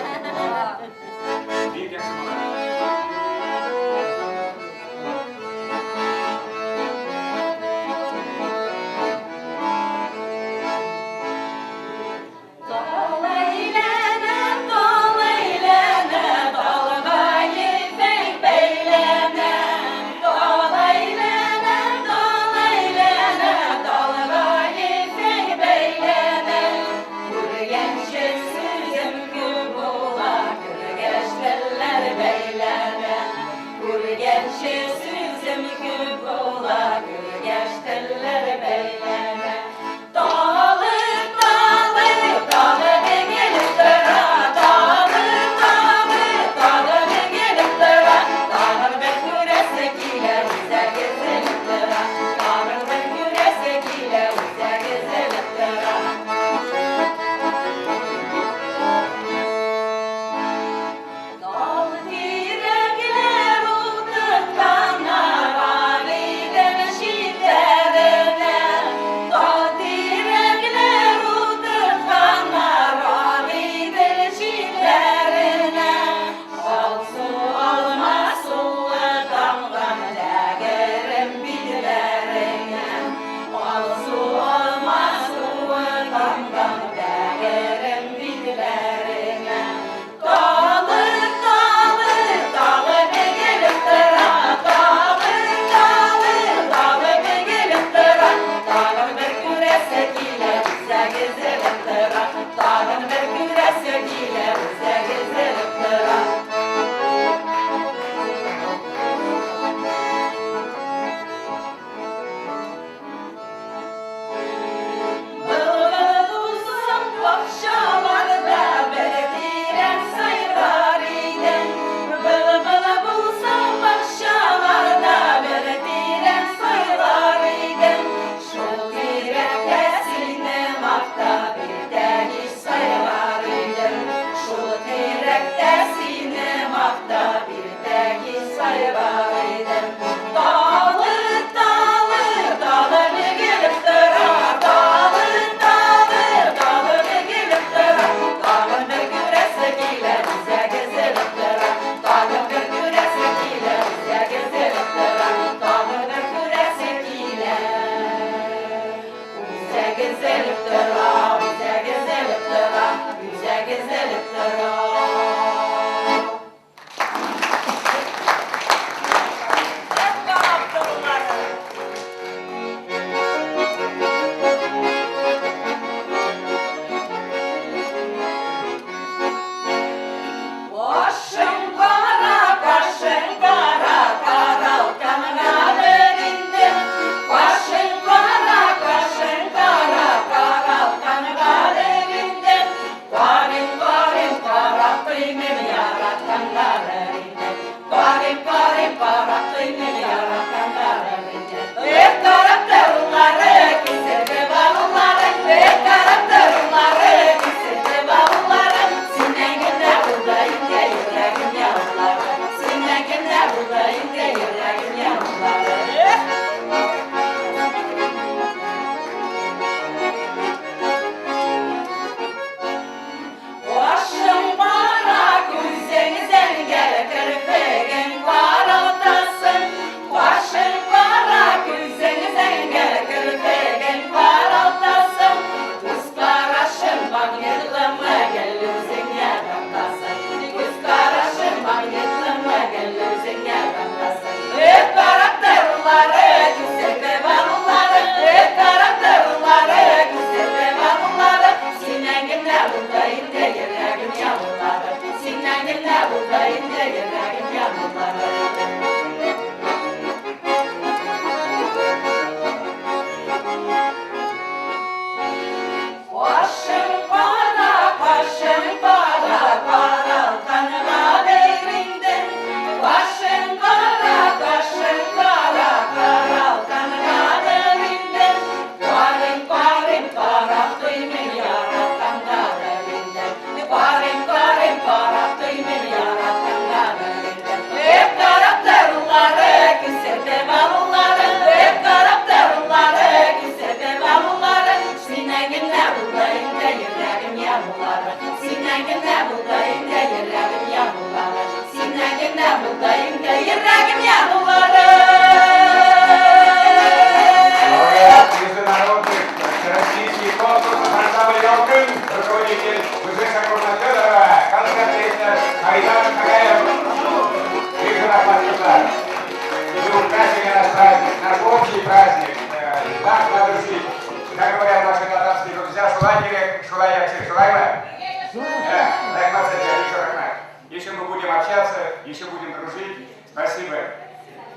Спасибо.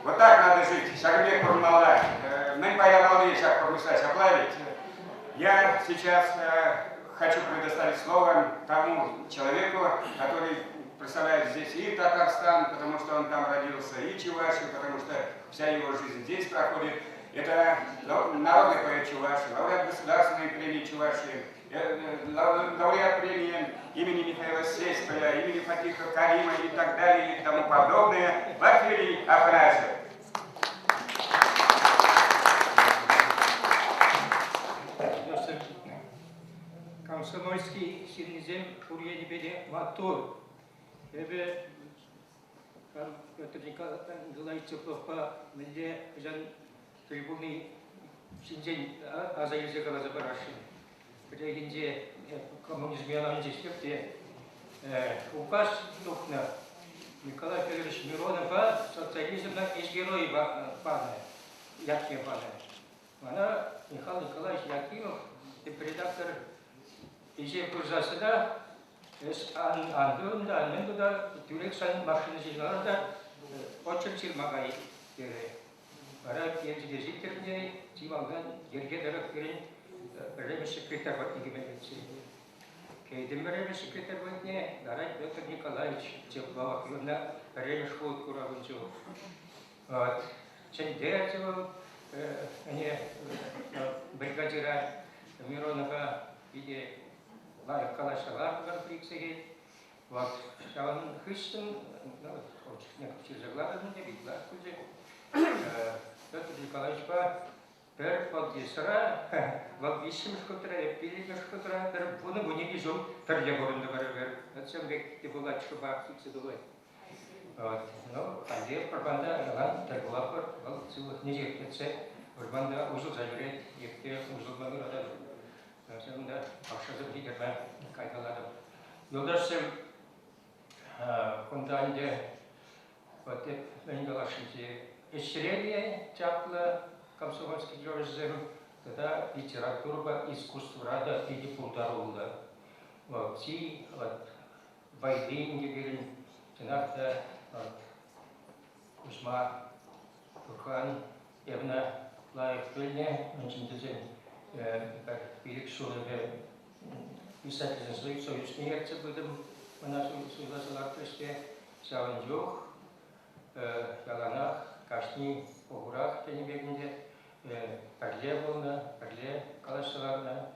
Вот так надо жить. Шагбек Курмалла. Мы поехали сейчас помыслять, оплавить. Я сейчас хочу предоставить слово тому человеку, который представляет здесь и Татарстан, потому что он там родился, и Чувашию, потому что вся его жизнь здесь проходит. Это народный поэт Чувашии, лауреат государственной премии Чувашии, лауреат премии имени Михаила Сеськоя, имени Фатиха Карима и так далее и тому подобное. Василий Афанасьев. Комсомольский синезем Урьянибеде Матур. Эбе Петр Николаевич Тепловка менде жан трибуны синзен азайзе калаза барашин. Прегенде коммунизм янанже степте указ тухна Николай Федорович Миронова социализмна из герои пана Якимов пана. Она Михаил Николаевич Якимов редактор 이제 불사스다 안도다 안면도다 듀렉션 마크는 지나다 어쩔지 마가이 그래 바라 계지 계지들이 지방간 열개더라 그런 레베 секретарь 같은 게 있지 걔들레베 секретарь 같네 나라 Петр Николаевич Теплова 그러나 레베 школу курав은죠 전대야죠 они бригадира Миронова 이게 лайк калашалар конфликции вот шалан христен некоторые заглавы не видно куда Петр Николаевич per поддержра вот висим шкотра пилим шкотра per bunu bunu bizim tercih borunda beraber açım bekti bulat şu baktıkça dolayı вот ну а пропаганда яlan tergolapır вот силах не жетсе пропаганда uzun zajret yekte uzun manırada Şimdi akşamda bir ben kayıtladım. Yoldaşım, kontağında вот ben dolaşınca Исчерение чапла комсомольский журнализм, тогда литература, искусство рада и депутарулда. Вот все вот войны не говорим, тенахта Кузьма Турхан, Евна Лаев Пельне, начинается как перекшуры писательский союз нерцы будем у нас согласоваться Саванжух, Яланах, Кашни, Огурах, Тенебегнде, Парле Волна, Парле Калашаларна,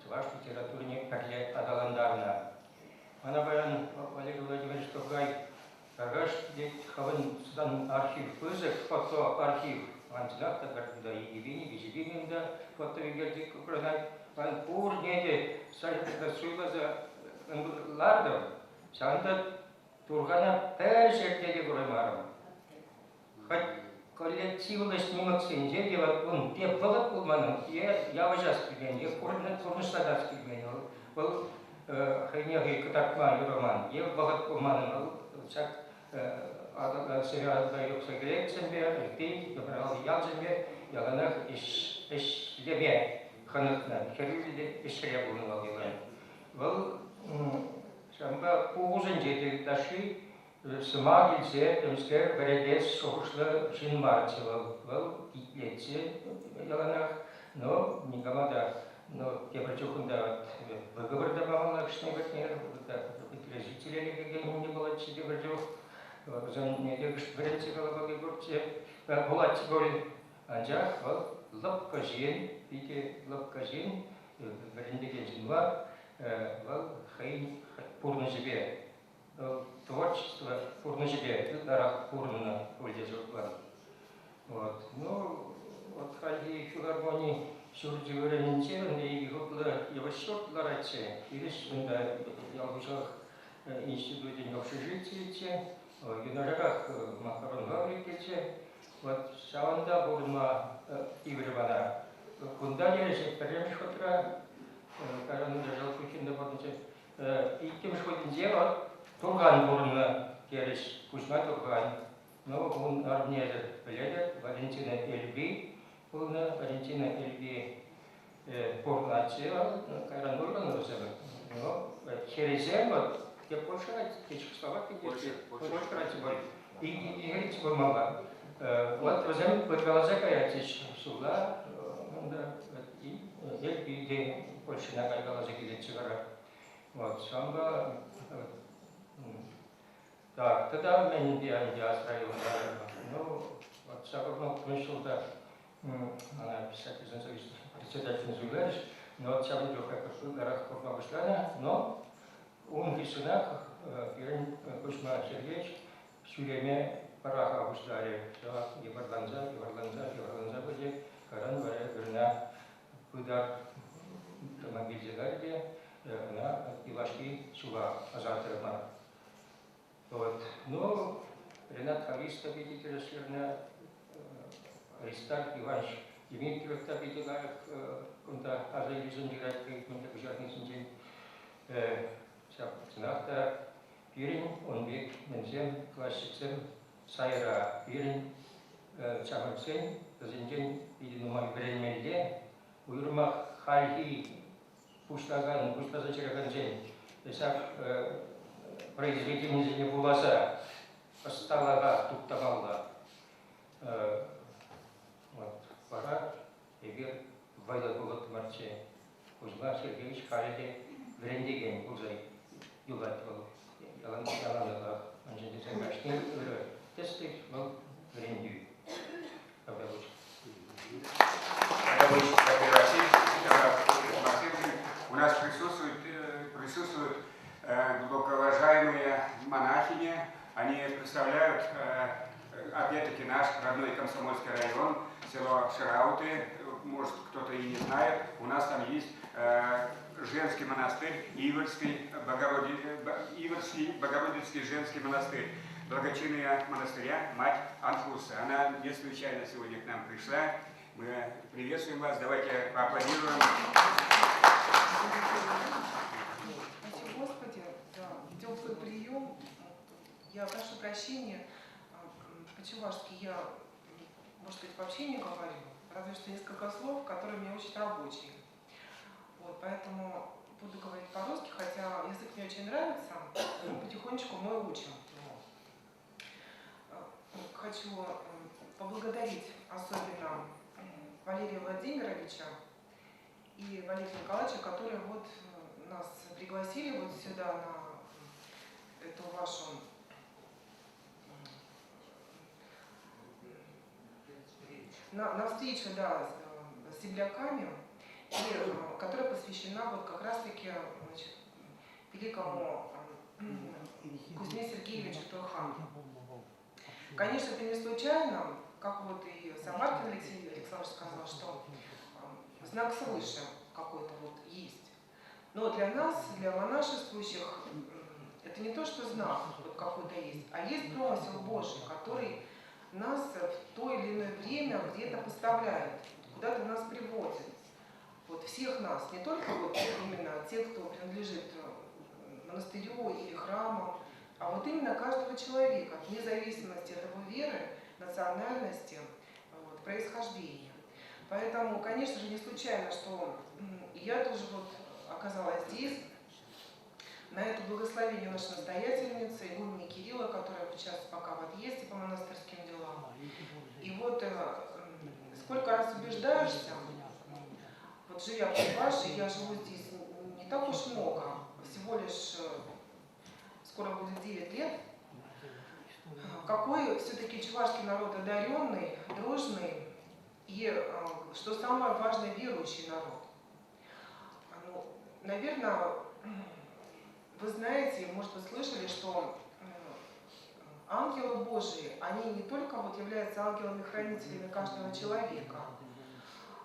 Чуваш литературне Парле Адаландарна. Она баян Валерий Владимирович Тургай, Каргаш, ведь Хаван Судан архив Пызык, фото архив. Антилах да и вини бижибинда фото видео кукранай пан пур неде сайта суйла за лардо шанда тургана першертеге горемарам хоть коллективный снимок сенже делать он те было пулманом я важас киген я корнышладас киген был хайнеги катакма роман я багат пулманом чак Seviyada yoksa gerekçembe, epey, yaprağı yalcembe, yalanlar işleme kanıtına, kerülde işleye bulunmalılar. Бұл şamba poğuzun jedi taşı sıma gilse, temizler beredes soğuşla jin marçıval. Бұл itletse yalanlar, no nigamada, no teperçokunda выговорда мамалар işine bekler, жителей гegen не было чиде бержок. Занятие гостеприимства головы горче, булать горин, анжах, вот лапкажин, видите лапкажин, брендеге жинва, вот хай пурнажибе, творчество пурнажибе, дарах пурна ульдежокван. Вот, ну вот хади филармонии шурдживеренче, и губла его счетлараче, или что-то я уже институте общежития. Юнарах макарон фабрикече, вот шаванда бурма ивребана. Кунданя же перемешотра, каран держал кухинда поднче. И тем шходин дело, турган бурма кереш, Кузьма Турган. Но он армнезер ледер, Валентина Эльби, бурна Валентина Эльби бурначева, каран бурна розева. Но через вот я больше Чехословакии, больше красиво. и говорит, помогла. Вот возьмем под глаза каятич сюда, и больше на глаза кидать чигара. Вот, самба. Так, тогда мен я строил, ну, вот Сабурно пришел, да, она писательница, председательница Гуляш, но вот Сабурно как горах Побагушлана, но он писанах, Пирин Кушма Сергеевич, Сюлеме Параха Гуштаре, Еварланза, были, Каран Баря Грна, Куда Тамагильзигарде, на Ивашки Сува, Азатырма. Вот. Но Ренат Харис, победитель Сверна, Аристарх Иванович Дмитриев, победитель, куда Азай Зундирать, куда Бежарный Синтин, Ценахта, Пирин, Онбек, Мензем, Классиксем, Сайра, Пирин, Чамарсен, Зиндин, Идинумай Бренмельде, Уйрмах Хальхи, Пуштаган, Пуштазачараганзен, Исак, произведение Небуласа, Осталага, Туктамалла, вот, пора, Егер, Вайлакулат Марче, Кузьма Сергеевич Халиде, Врендиген, Кузай, Юлатвал, Яланала, Анжелизен Баштин, Тесты, был Врендию. У нас присутствуют глубоко уважаемые монахини. Они представляют, опять-таки, наш родной Комсомольский район, село Ширауты. Может, кто-то и не знает. У нас там есть женский монастырь, Иверский Богородицкий женский монастырь. Благочинная монастыря мать Анфуса. Она не случайно сегодня к нам пришла. Мы приветствуем вас. Давайте поаплодируем. Спасибо, Господи, за теплый прием. Я прошу прощения, по-чувашски я, может быть, вообще не говорю, разве что несколько слов, которые мне очень рабочие. Вот, поэтому буду говорить по-русски, хотя язык мне очень нравится, потихонечку мы учим. Хочу поблагодарить особенно Валерия Владимировича и Валерия Николаевича, которые вот нас пригласили вот сюда на эту вашу на встречу, да, с земляками, и, которая посвящена вот как раз-таки, значит, великому Кузьме Сергеевичу Турхану. Конечно, это не случайно, как вот и сам Мартин Александрович сказал, что знак свыше какой-то вот есть. Но для нас, для монашествующих, это не то, что знак вот какой-то есть, а есть промысел Божий, который нас в то или иное время где-то поставляет, куда-то нас приводит. Вот всех нас, не только вот именно тех, кто принадлежит монастырю или храму, а вот именно каждого человека, вне зависимости от его веры, национальности, вот, происхождения. Поэтому, конечно же, не случайно, что я тоже вот оказалась здесь, на это благословение нашей настоятельницы, игумени Кирилла, которая сейчас пока в отъезде по монастырским делам. И вот сколько раз убеждаешься, вот живя в Чувашии, я живу здесь не так уж много, всего лишь скоро будет 9 лет, какой все-таки чувашский народ одаренный, дружный и, что самое важное, верующий народ. Ну, наверное, вы знаете, может быть, слышали, что ангелы Божии, они не только вот являются ангелами-хранителями каждого человека,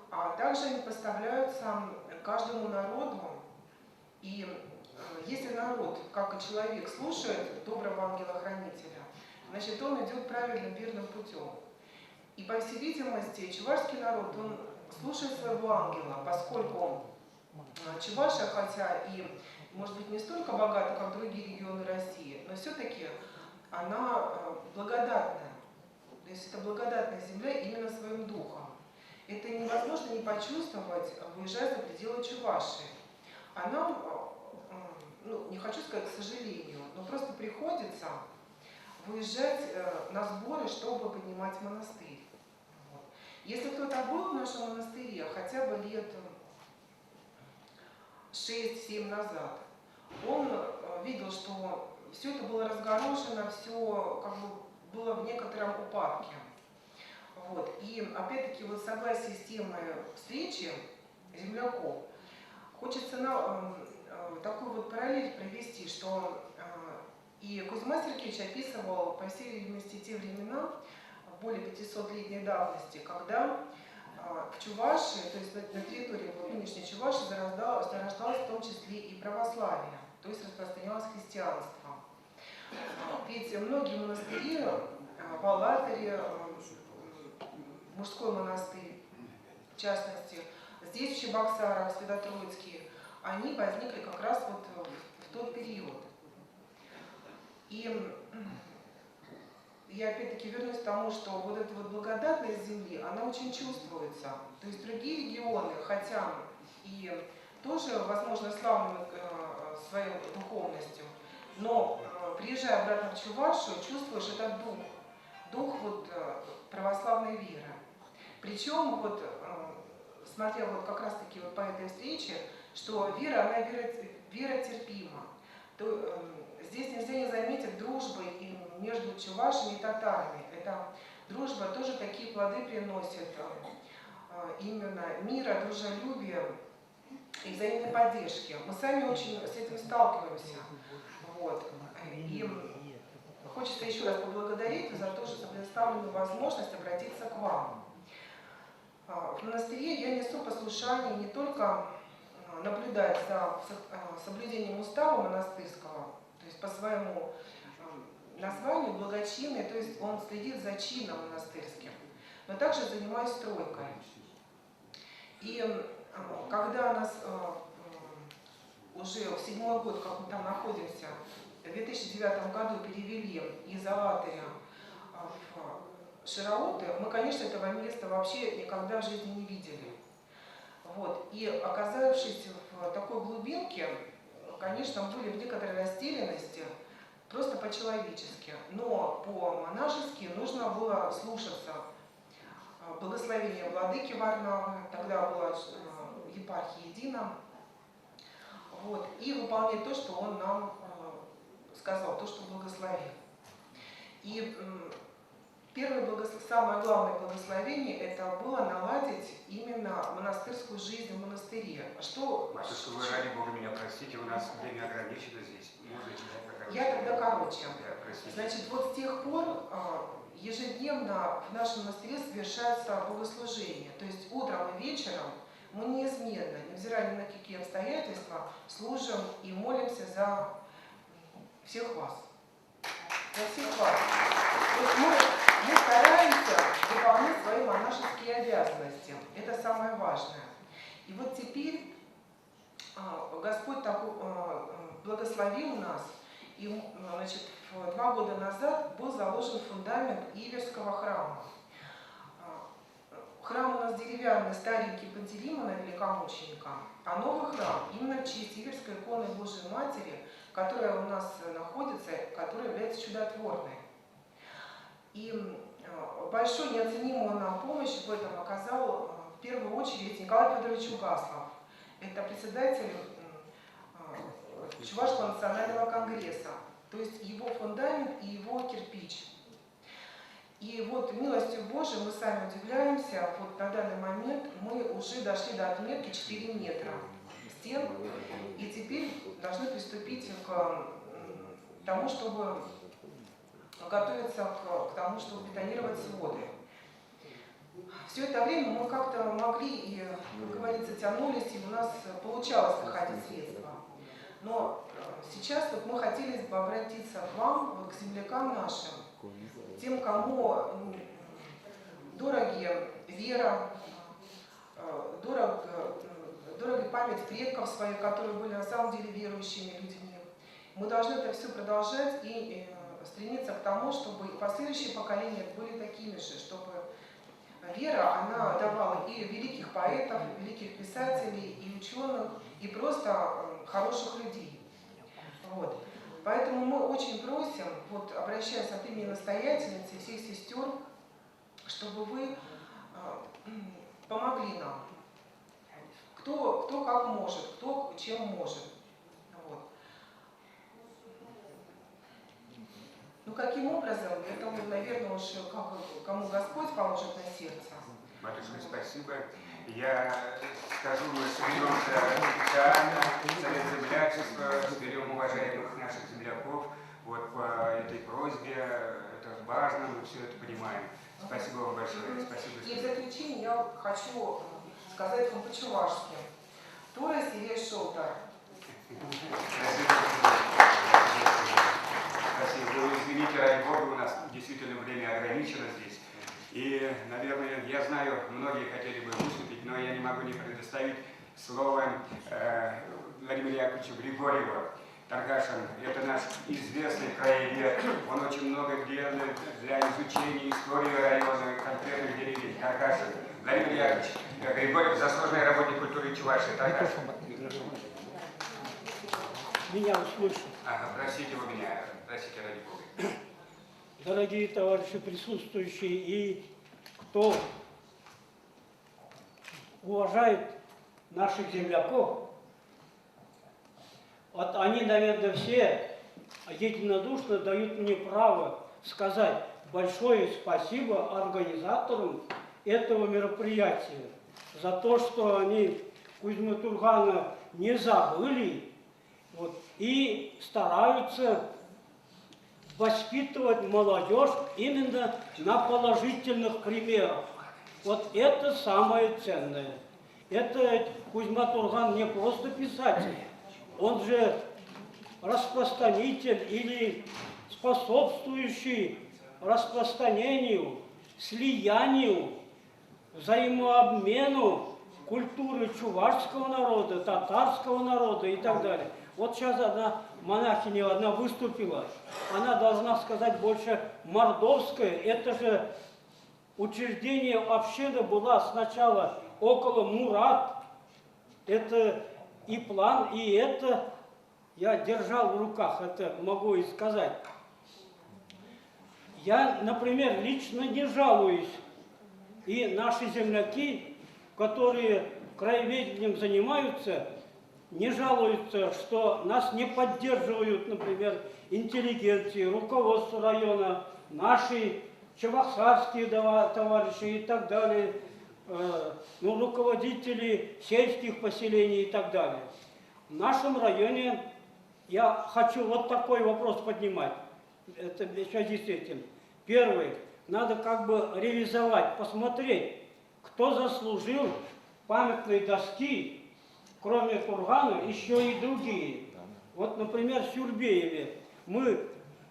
а также они поставляются каждому народу. И если народ, как и человек, слушает доброго ангела-хранителя, значит, он идет правильным, верным путем. И, по всей видимости, чувашский народ, он слушает своего ангела, поскольку Чуваша, хотя и, может быть, не столько богата, как другие регионы России, но все-таки она благодатная. То есть это благодатная земля именно своим духом. Это невозможно не почувствовать, выезжая за пределы Чувашии. А нам, ну, не хочу сказать к сожалению, но просто приходится выезжать на сборы, чтобы поднимать монастырь. Вот. Если кто-то был в нашем монастыре хотя бы лет 6-7 назад, он видел, что все это было разгорожено, все как бы было в некотором упадке. Вот. И опять-таки вот в согласии с темой встречи земляков хочется такую вот параллель провести, что и Кузьма Сергеевич описывал, по всей видимости, те времена, более 500-летней давности, когда в Чувашии, то есть на территории вот нынешней Чувашии зарождалось в том числе и православие, то есть распространялось христианство. Ведь многие монастыри, в Алатыре, мужской монастырь, в частности, здесь в Чебоксарах, Свято-Троицкие, они возникли как раз вот в тот период. И я опять-таки вернусь к тому, что вот эта вот благодатность земли, она очень чувствуется. То есть другие регионы, хотя и тоже, возможно, славны своей духовностью, но приезжая обратно в Чувашию, чувствуешь этот дух вот православной веры. Причем вот, смотря вот как раз-таки вот по этой встрече, что вера, она вера терпима. Здесь нельзя не заметить дружбы и между чувашами и татарами. Эта дружба тоже такие плоды приносит, именно мира, дружелюбия и взаимной поддержки. Мы сами очень с этим сталкиваемся. Вот. И хочется еще раз поблагодарить за то, что за предоставленную возможность обратиться к вам. В монастыре я несу послушание не только наблюдать за соблюдением устава монастырского, то есть по своему названию благочинный, то есть он следит за чином монастырским, но также занимаюсь стройкой. И когда нас уже в 7-й год, как мы там находимся, в 2009 году перевели из Алатыря в Шираоты, мы, конечно, этого места вообще никогда в жизни не видели. Вот. И оказавшись в такой глубинке, конечно, были в некоторой растерянности, просто по-человечески. Но по-монашески нужно было слушаться благословения владыки Варнавы, тогда была епархия едина, вот, и выполнять то, что он нам сказал, то, что благословил. И самое главное благословение это было наладить именно монастырскую жизнь в монастыре. Матушка, вы ради Бога меня простите, у нас время ограничено здесь. Я тогда короче. Да, Значит, вот с тех пор ежедневно в нашем монастыре совершается богослужение. То есть утром и вечером мы неизменно, невзирая ни на какие обстоятельства, служим и молимся за всех вас. За всех вас. То есть мы стараемся выполнять свои монашеские обязанности. Это самое важное. И вот теперь Господь так благословил нас. И, значит, 2 года назад был заложен фундамент Иверского храма. Храм у нас деревянный, старенький, Пантелеймона великомученика, а новый храм именно в честь Иверской иконы Божией Матери, которая у нас находится, которая является чудотворной. И большую неоценимую нам помощь в этом оказал в первую очередь Николай Федорович Угаслов. Это председатель Чувашского национального конгресса, то есть его фундамент и его кирпич. И вот милостью Божией мы сами удивляемся, вот на данный момент мы уже дошли до отметки 4 метра стен, и теперь должны приступить к тому, чтобы готовиться к тому, чтобы бетонировать своды. Все это время мы как-то могли и, как говорится, тянулись, и у нас получалось находить средства. Но сейчас вот мы хотели бы обратиться к вам, вот, к землякам нашим, тем, кому дороги вера, дорога память предков своих, которые были на самом деле верующими людьми. Мы должны это все продолжать и стремиться к тому, чтобы последующие поколения были такими же, чтобы вера, она давала и великих поэтов, великих писателей, и ученых, и просто хороших людей. Вот. Поэтому мы очень просим, вот обращаясь от имени настоятельницы всех сестер, чтобы вы помогли нам. Кто как может, кто чем может. Вот. Ну каким образом, это, наверное, уж кому Господь положит на сердце. Матушка, спасибо. Я скажу, мы соберемся официально, Совет землячества, соберем уважаемых наших земляков вот по этой просьбе. Это важно, мы все это понимаем. Спасибо вам большое. Спасибо. И в заключение я хочу сказать вам по-чувашски. Тура сирия шелтар. Спасибо. Вы извините, ради Бога, у нас действительно время ограничено здесь. И, наверное, я знаю, многие хотели бы выступить, но я не могу не предоставить слово Владимиру Яковлевичу Григорьеву. Таргашин – это наш известный краевед. Он очень много делает для изучения истории района, конкретных деревень. Таргашин. Владимир Яковлевич Григорьев – заслуженный работник культуры Чувашии. Таргашин. Меня услышат. Ага, простите вы меня. Простите, ради Бога. Дорогие товарищи присутствующие и кто уважает наших земляков, вот они, наверное, все единодушно дают мне право сказать большое спасибо организаторам этого мероприятия за то, что они Кузьмы-Тургана не забыли вот, и стараются воспитывать молодежь именно на положительных примерах. Вот это самое ценное. Это Кузьма-Турган не просто писатель, он же распространитель или способствующий распространению, слиянию, взаимообмену культуры чувашского народа, татарского народа и так далее. Вот сейчас одна монахиня выступила, она должна сказать больше мордовское. Это же учреждение общины было сначала около Мурат. Это и план, и это я держал в руках, это могу и сказать. Я, например, лично не жалуюсь. И наши земляки, которые краеведением занимаются, не жалуются, что нас не поддерживают, например, интеллигенции, руководство района, наши чебоксарские товарищи и так далее, руководители сельских поселений и так далее. В нашем районе я хочу вот такой вопрос поднимать. Это в связи с этим. Первый. Надо как бы ревизовать, посмотреть, кто заслужил памятные доски, кроме Тургана, еще и другие. Вот, например, в Сюрбееве мы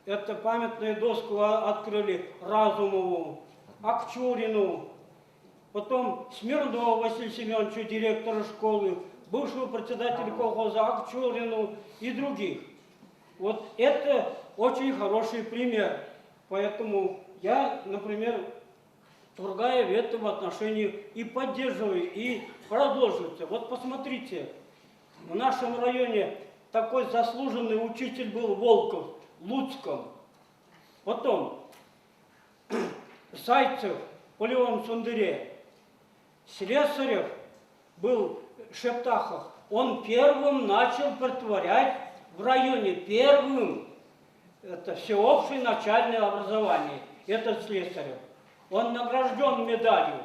эту памятную доску открыли Разумову, Акчурину, потом Смирнову Василию Семеновичу, директора школы, бывшего председателя колхоза Акчурину и других. Вот это очень хороший пример. Поэтому я, например, Тургаев в этом отношении и поддерживаю, и продолжится. Вот посмотрите, в нашем районе такой заслуженный учитель был Волков в Луцком. Потом Зайцев в Полевом Сундыре. Слесарев был в Шептахах. Он первым начал претворять в районе, первым, это всеобщее начальное образование, этот Слесарев. Он награжден медалью,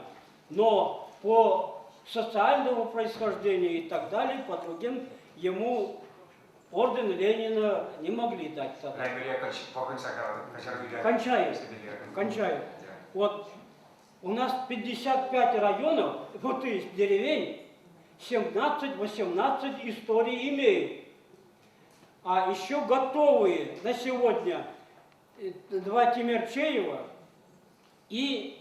но по социальному происхождению и так далее, по другим, ему орден Ленина не могли дать тогда. Кончаю. Вот у нас 55 районов, вот из деревень, 17-18 историй имеют. А еще готовые на сегодня 2 Тимирчеева и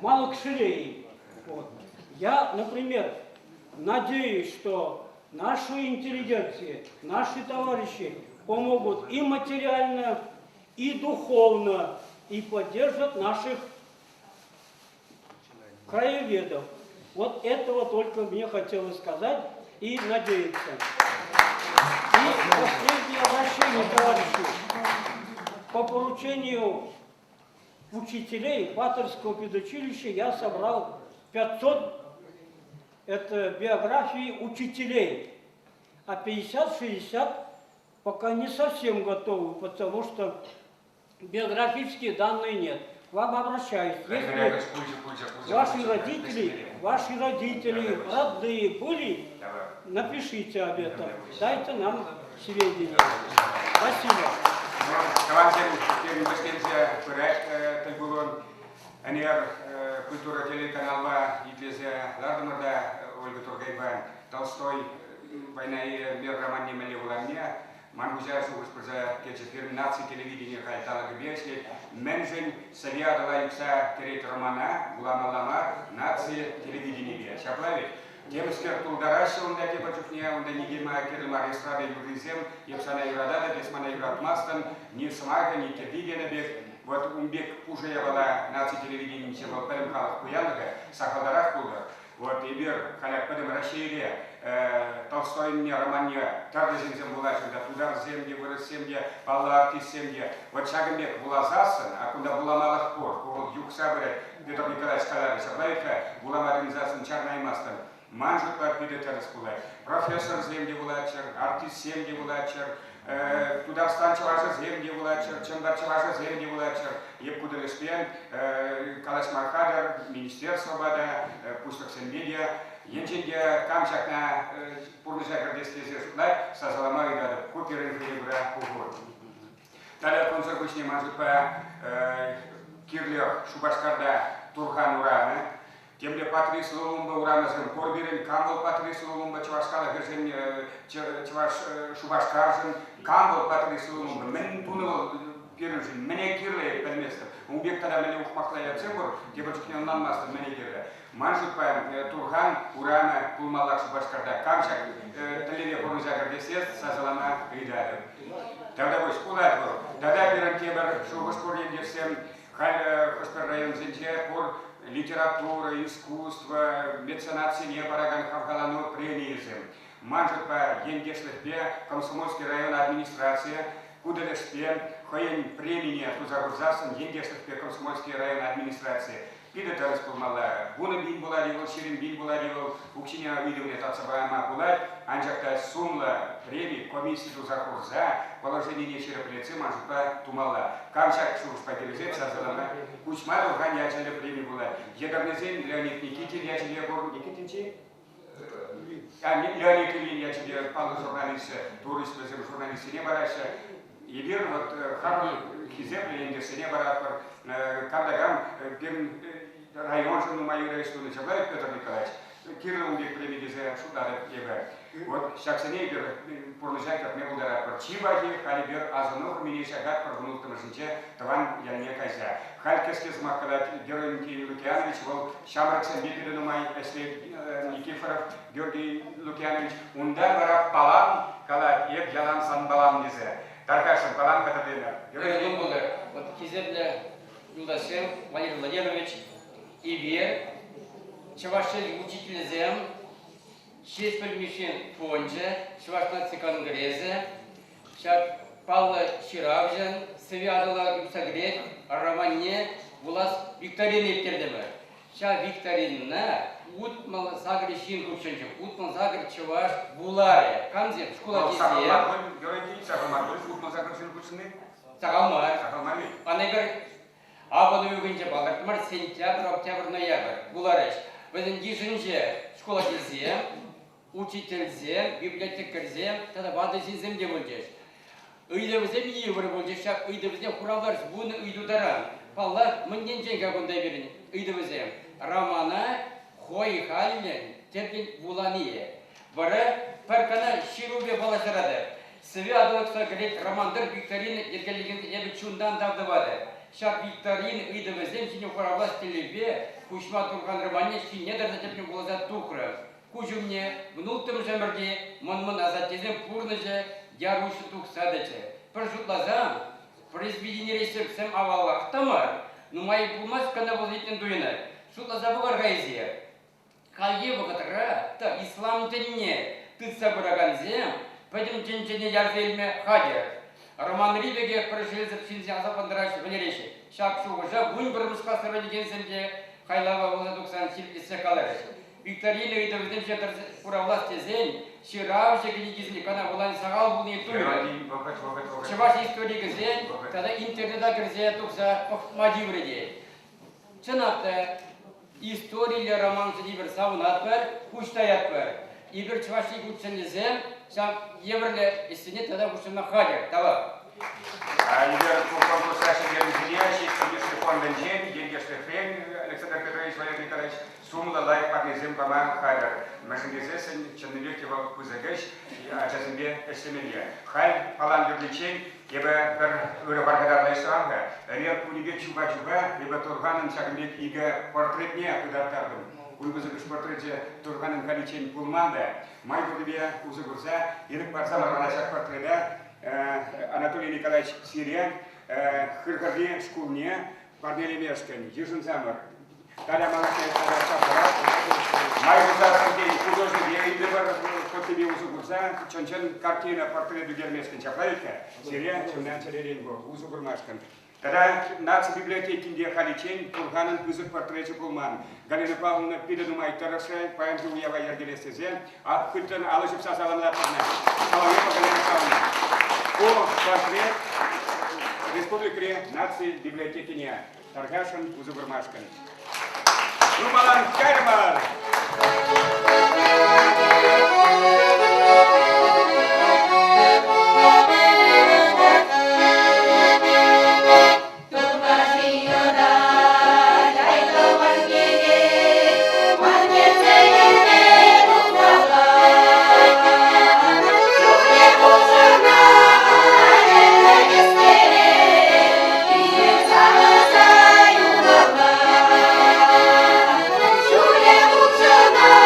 Малокширеев. Вот. Я, например, надеюсь, что наши интеллигенции, наши товарищи помогут и материально, и духовно, и поддержат наших краеведов. Вот этого только мне хотелось сказать. и надеяться. И последнее обращение, товарищи. По поручению учителей Патерского педучилища я собрал 500 биографий учителей, а 50-60 пока не совсем готовы, потому что биографические данные нет. К вам обращаюсь. Если ваши родители, родные были, напишите об этом. Дайте нам сведения. Спасибо. Культура телеканала Итлезе Ладомарда, Ольга Тургайба, Толстой, «Война и мир» роман Немели Уланне, Мангузя Сухушпрза, Кечефир, нации телевидения Хайтала Габесли, Менжин, Савиадала Юкса, Терет Романа, Гуламалама, нации телевидения. Шаплави. Темскер Тулдараша, он дайте почухне, он да Нигима Кирилма Эстрада Юризем, Епсана Юрадада, Бесмана Юратмастан, ни Самага, ни Кирдигенебек. Вот Умбек уже я была нации телевидения, ничем был Пелем Халах Куянага, Сахалдарах Кулар. Вот Ибер, Халяк Пелем Рашире, Толстой мне романе, Тардазин Зембулашин, да Тудар Земли, Вырос Земли, Палла Артис Земли. Вот Шагамбек была засан, а куда была Малахпор, Кувал Юксабре, Петр Николаевич Каларич, Аблайка, была модернизация Чарная Мастан. Манжут Пидетер Скулай, профессор Земли Вулачер, артист Земли Вулачер, Тударстан Чаважа Земли Вулачер, Чемдар Чаважа Земли Вулачер, Епкудер Эспен, Калаш Мархадар, Министерство Бада, Пусток Сенбедия, Енченге Камчакна, Пурнышак Радестезия Шуклай, Сазалама и Дада, Куперин Филибра Кугур. Тогда концерт Манжут Кирлер, Шубашкарда, Турхан Урана, Темле Патрис Лулумба Урамазен, Корбирин, Камбал Патрис Лулумба, Чавашкала Герзен, Чаваш Шубашкаржен, Камбал Патрис Лулумба, Мен Тунел Пиржин, Мене Кирле Пельместер, Умбек тогда Мене Ухмахлая Цембур, Дебочкин Наммастер, Мене Кирле, Манжут Турхан, Урама, Пулмалак Шубашкарда, Камчак, Талеве Порузагар Десес, Сазалама Гайдада. Тогда вы школат был, тогда Пирантебер, Шубашкурин Десем, Хоспер район Зенче, Пор, литература, искусство, меценат Сине, Параган Хавгалано, премиизм. Манжут по Енгешлехпе, Комсомольский район администрация, Куделешпе, Хоен премия Тузагурзасан, Енгешлехпе, Комсомольский район администрации. Пидетарс Пулмала, Буна Бин Буладивал, Ширин Бин Буладивал, Укчиня Видовне Тацабаама Булад, Анжакта Сумла, премии, комиссии Тузагурза, положение нечера плецы, Манжута Тумала. Камчак Шуш Пагелезет, Сазалама, Кучмару, Ганя Ачаля премии была. Едарнезен, Леонид Никитин, Ячеле Бору Никитинчи? Леонид Ильин, Ячеле Павлу журналист, турист, журналист Небараша. Ебир, вот Хару Хиземли, Индесене Барапар, Кардагам, район же, ну, мою рейсу, начала Петр Николаевич. Кирилл Умбек премидизе, Шудара Ега. Вот Шаксенейбер, Пурлыжак, как не был Дарапар. Чибахи, Халибер, Азанух, Минишагат, Паргунул Тамашинче, Таван Янне Кайза. Халькескис Махалат, Герой Никита Лукьянович, Вол Шамраксен Бипиринумай, Эслей Никифоров, Георгий Лукьянович, Ундар Барап Палам, Калат, Ек Ялан Санбалам Низе. Таркашин, Палам Катабина. Вот Кизебля Юлдасем, Валерий Владимирович, Ивер, Чавашель учитель Зем, Шесть Пельмишин Фонже, Чаваш нации Конгресса, Павла Ширавжан, Свядала Гюмсагрет, Романе, Булас Викторина Ептердеме. Ша Викторина, Утмал Загр Шинкупченчик, Утмал Загр Чаваш Буларе, Канзем, школа Кизе. Утмал Загр Шинкупченчик. Сагамар. Она говорит, а вот у меня было, март, сентябрь, октябрь, ноябрь, Булареш. В этом дижинже школа Кизе, учитель Зем, библиотекарь Зем, тогда вода Зем где будешь? Үйде Зем евро будешь, үйде Зем куралар, буны үйду даран. Палла, мне деньги агунда берин, үйде Зем. Романа, хой халилен, терпен булание. Бара, паркана, ширубе балашарады. Свядываться, говорит, Романдыр Викторина, Ергелеген, Эбит Чундан давдывады. Шак Викторин, үйде Зем, сине куралас телебе, Кучма Турхан Романе, сине дардатепне булаза тухры. Кужумне, внутрь жемерде, мон азатезем пурныже, яруши тух садаче. Прошутлазам, произведение рейсер всем авалах тамар, но мои бумаз канавозитен дуина. Шутлаза бугар гайзе. Кальева катара, та ислам тенне, тытса бураганзе, пойдем чинчине ярзельме хадер. Роман Рибеге пришельцев чинзяза пандраш венерещи. Шак шугужа гунь бұрмышқа сыры дегенсенде хайлава олза 98 каларыш. Викторина и доведем шетер пуравласти зень, ширав шекенегизни, кана волан сагал был не туми. Чеваш истории зень, тогда интернета грзе тукса мадивреде. Чынакта история роман сидибер савунатпер, куштаятпер. Игорь чеваши кученезем, сам еврле истине тогда кучена хадер, тава. Егер конкурс Германиящий, конечно, фонд Деньги, Деньги Александр Петрович, Валерий Николаевич, сумла лайк партнерзем помам хадер. Машингезесен, Черновик его кузагеш, а часембе эстемелье. Хай палан берличен, ебе пер ура баргадар лайсанга, рер кунибе чуба-чуба, ебе турганын чагмбек иге портретне кудартардым. Уйгузыгыш портрете турганын каличен пулманда, май будебе узыгурса, ирик барсам арманашак портреда, Анатолий Николаевич Сириан, Хыргарди Шкурне, Корнелий Мешкин, Ежин Замар, Таля Малашея, Таля Сапарат, Майгузарский день, художник, я и выбор, кто тебе узугурза, Чончен, картина, портрет Гермешкин, Чаплавика, Сириан, Чемнян Чареренго, Узугурмашкин. Тогда нация библиотеки Индия Халичень, Курганан, Пызык, портрете Пулман, Галина Павловна, Пидану Майтараше, Паэмту Уява Ергелестезен, а Хыттан Алышев Сасалана Павна, Соловьева Галина Павловна. О, портрет Республики нации библиотеки НИА. Таргашин Узугурмашкин. Румалан Кайрмар! Julia Buchana,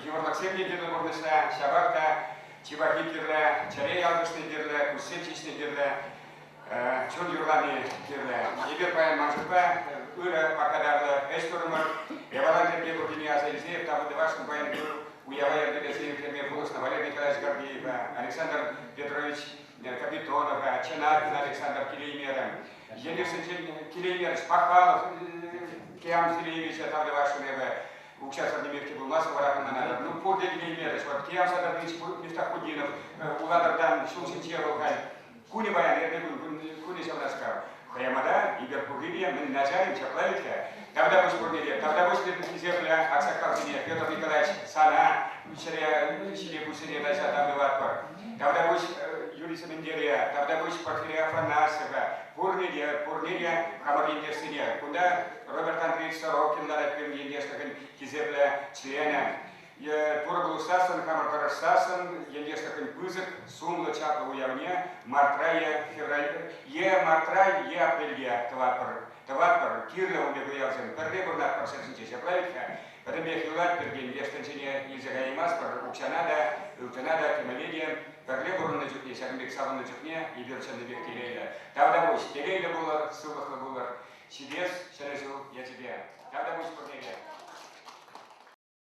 юрлаксем дедерле бурныса, шабакта, чивахитлерле, чарей алдышны дерле, кусечичны дерле, чон юрланы дерле. Ебер баян манжыпа, ыры пакадарлы эшкурмыр, евалан дерге бурдини азайзеев, табы девашын баян уява ердегезеев, фермер Булысна, Валерий Николаевич Гордеев, Александр Петрович Капитонов, Ченакин Александр Килеймером, Енерсен Килеймер, Пахалов, Киам Зелевич, табы девашын участок немецкий был массово ракоманадов. Ну, порде Килеймер, Киам Садович Мифтахудинов, Уладардан Шумсенчеров, Куни баян, Куни Савнаскав. Хаямада, Игорь Пугилья, мы нажарим, чаплавитка. Тогда будешь Пугилья, тогда будешь земля, Аксакалзине, Петр Николаевич, Сана, Чили Кусине, Дача, там Ватпар. Тогда будешь Юрий Самендерия, тогда будешь Порфирия Афанасова, Пурнирия, Хамаринья Сине, куда Роберт Андреевич Сорокин, Лара Кремье, Кизебля, члена. Турбул Сасан, Хамартар Сасан, Ендестакин Пызык, Сумла Чапа Уявне, Мартрая, Февраль, Мартрай, Апрелья, Тавапар, Кирла Убегуявзен, Перлебурна, Парсенчича, Правилька, потом я Хилат, Перген, Естенчине, Ильзагаймаспар, Учанада, Кемаледия, Перлебурна на Чукне, Сагмбек Саван на Чукне, и Верчан на Бек Телейда. Тавдавусь, Телейда Булар, Субахла Булар, Чудес, Шарезу, я тебе. Тавдавусь, Корнелия.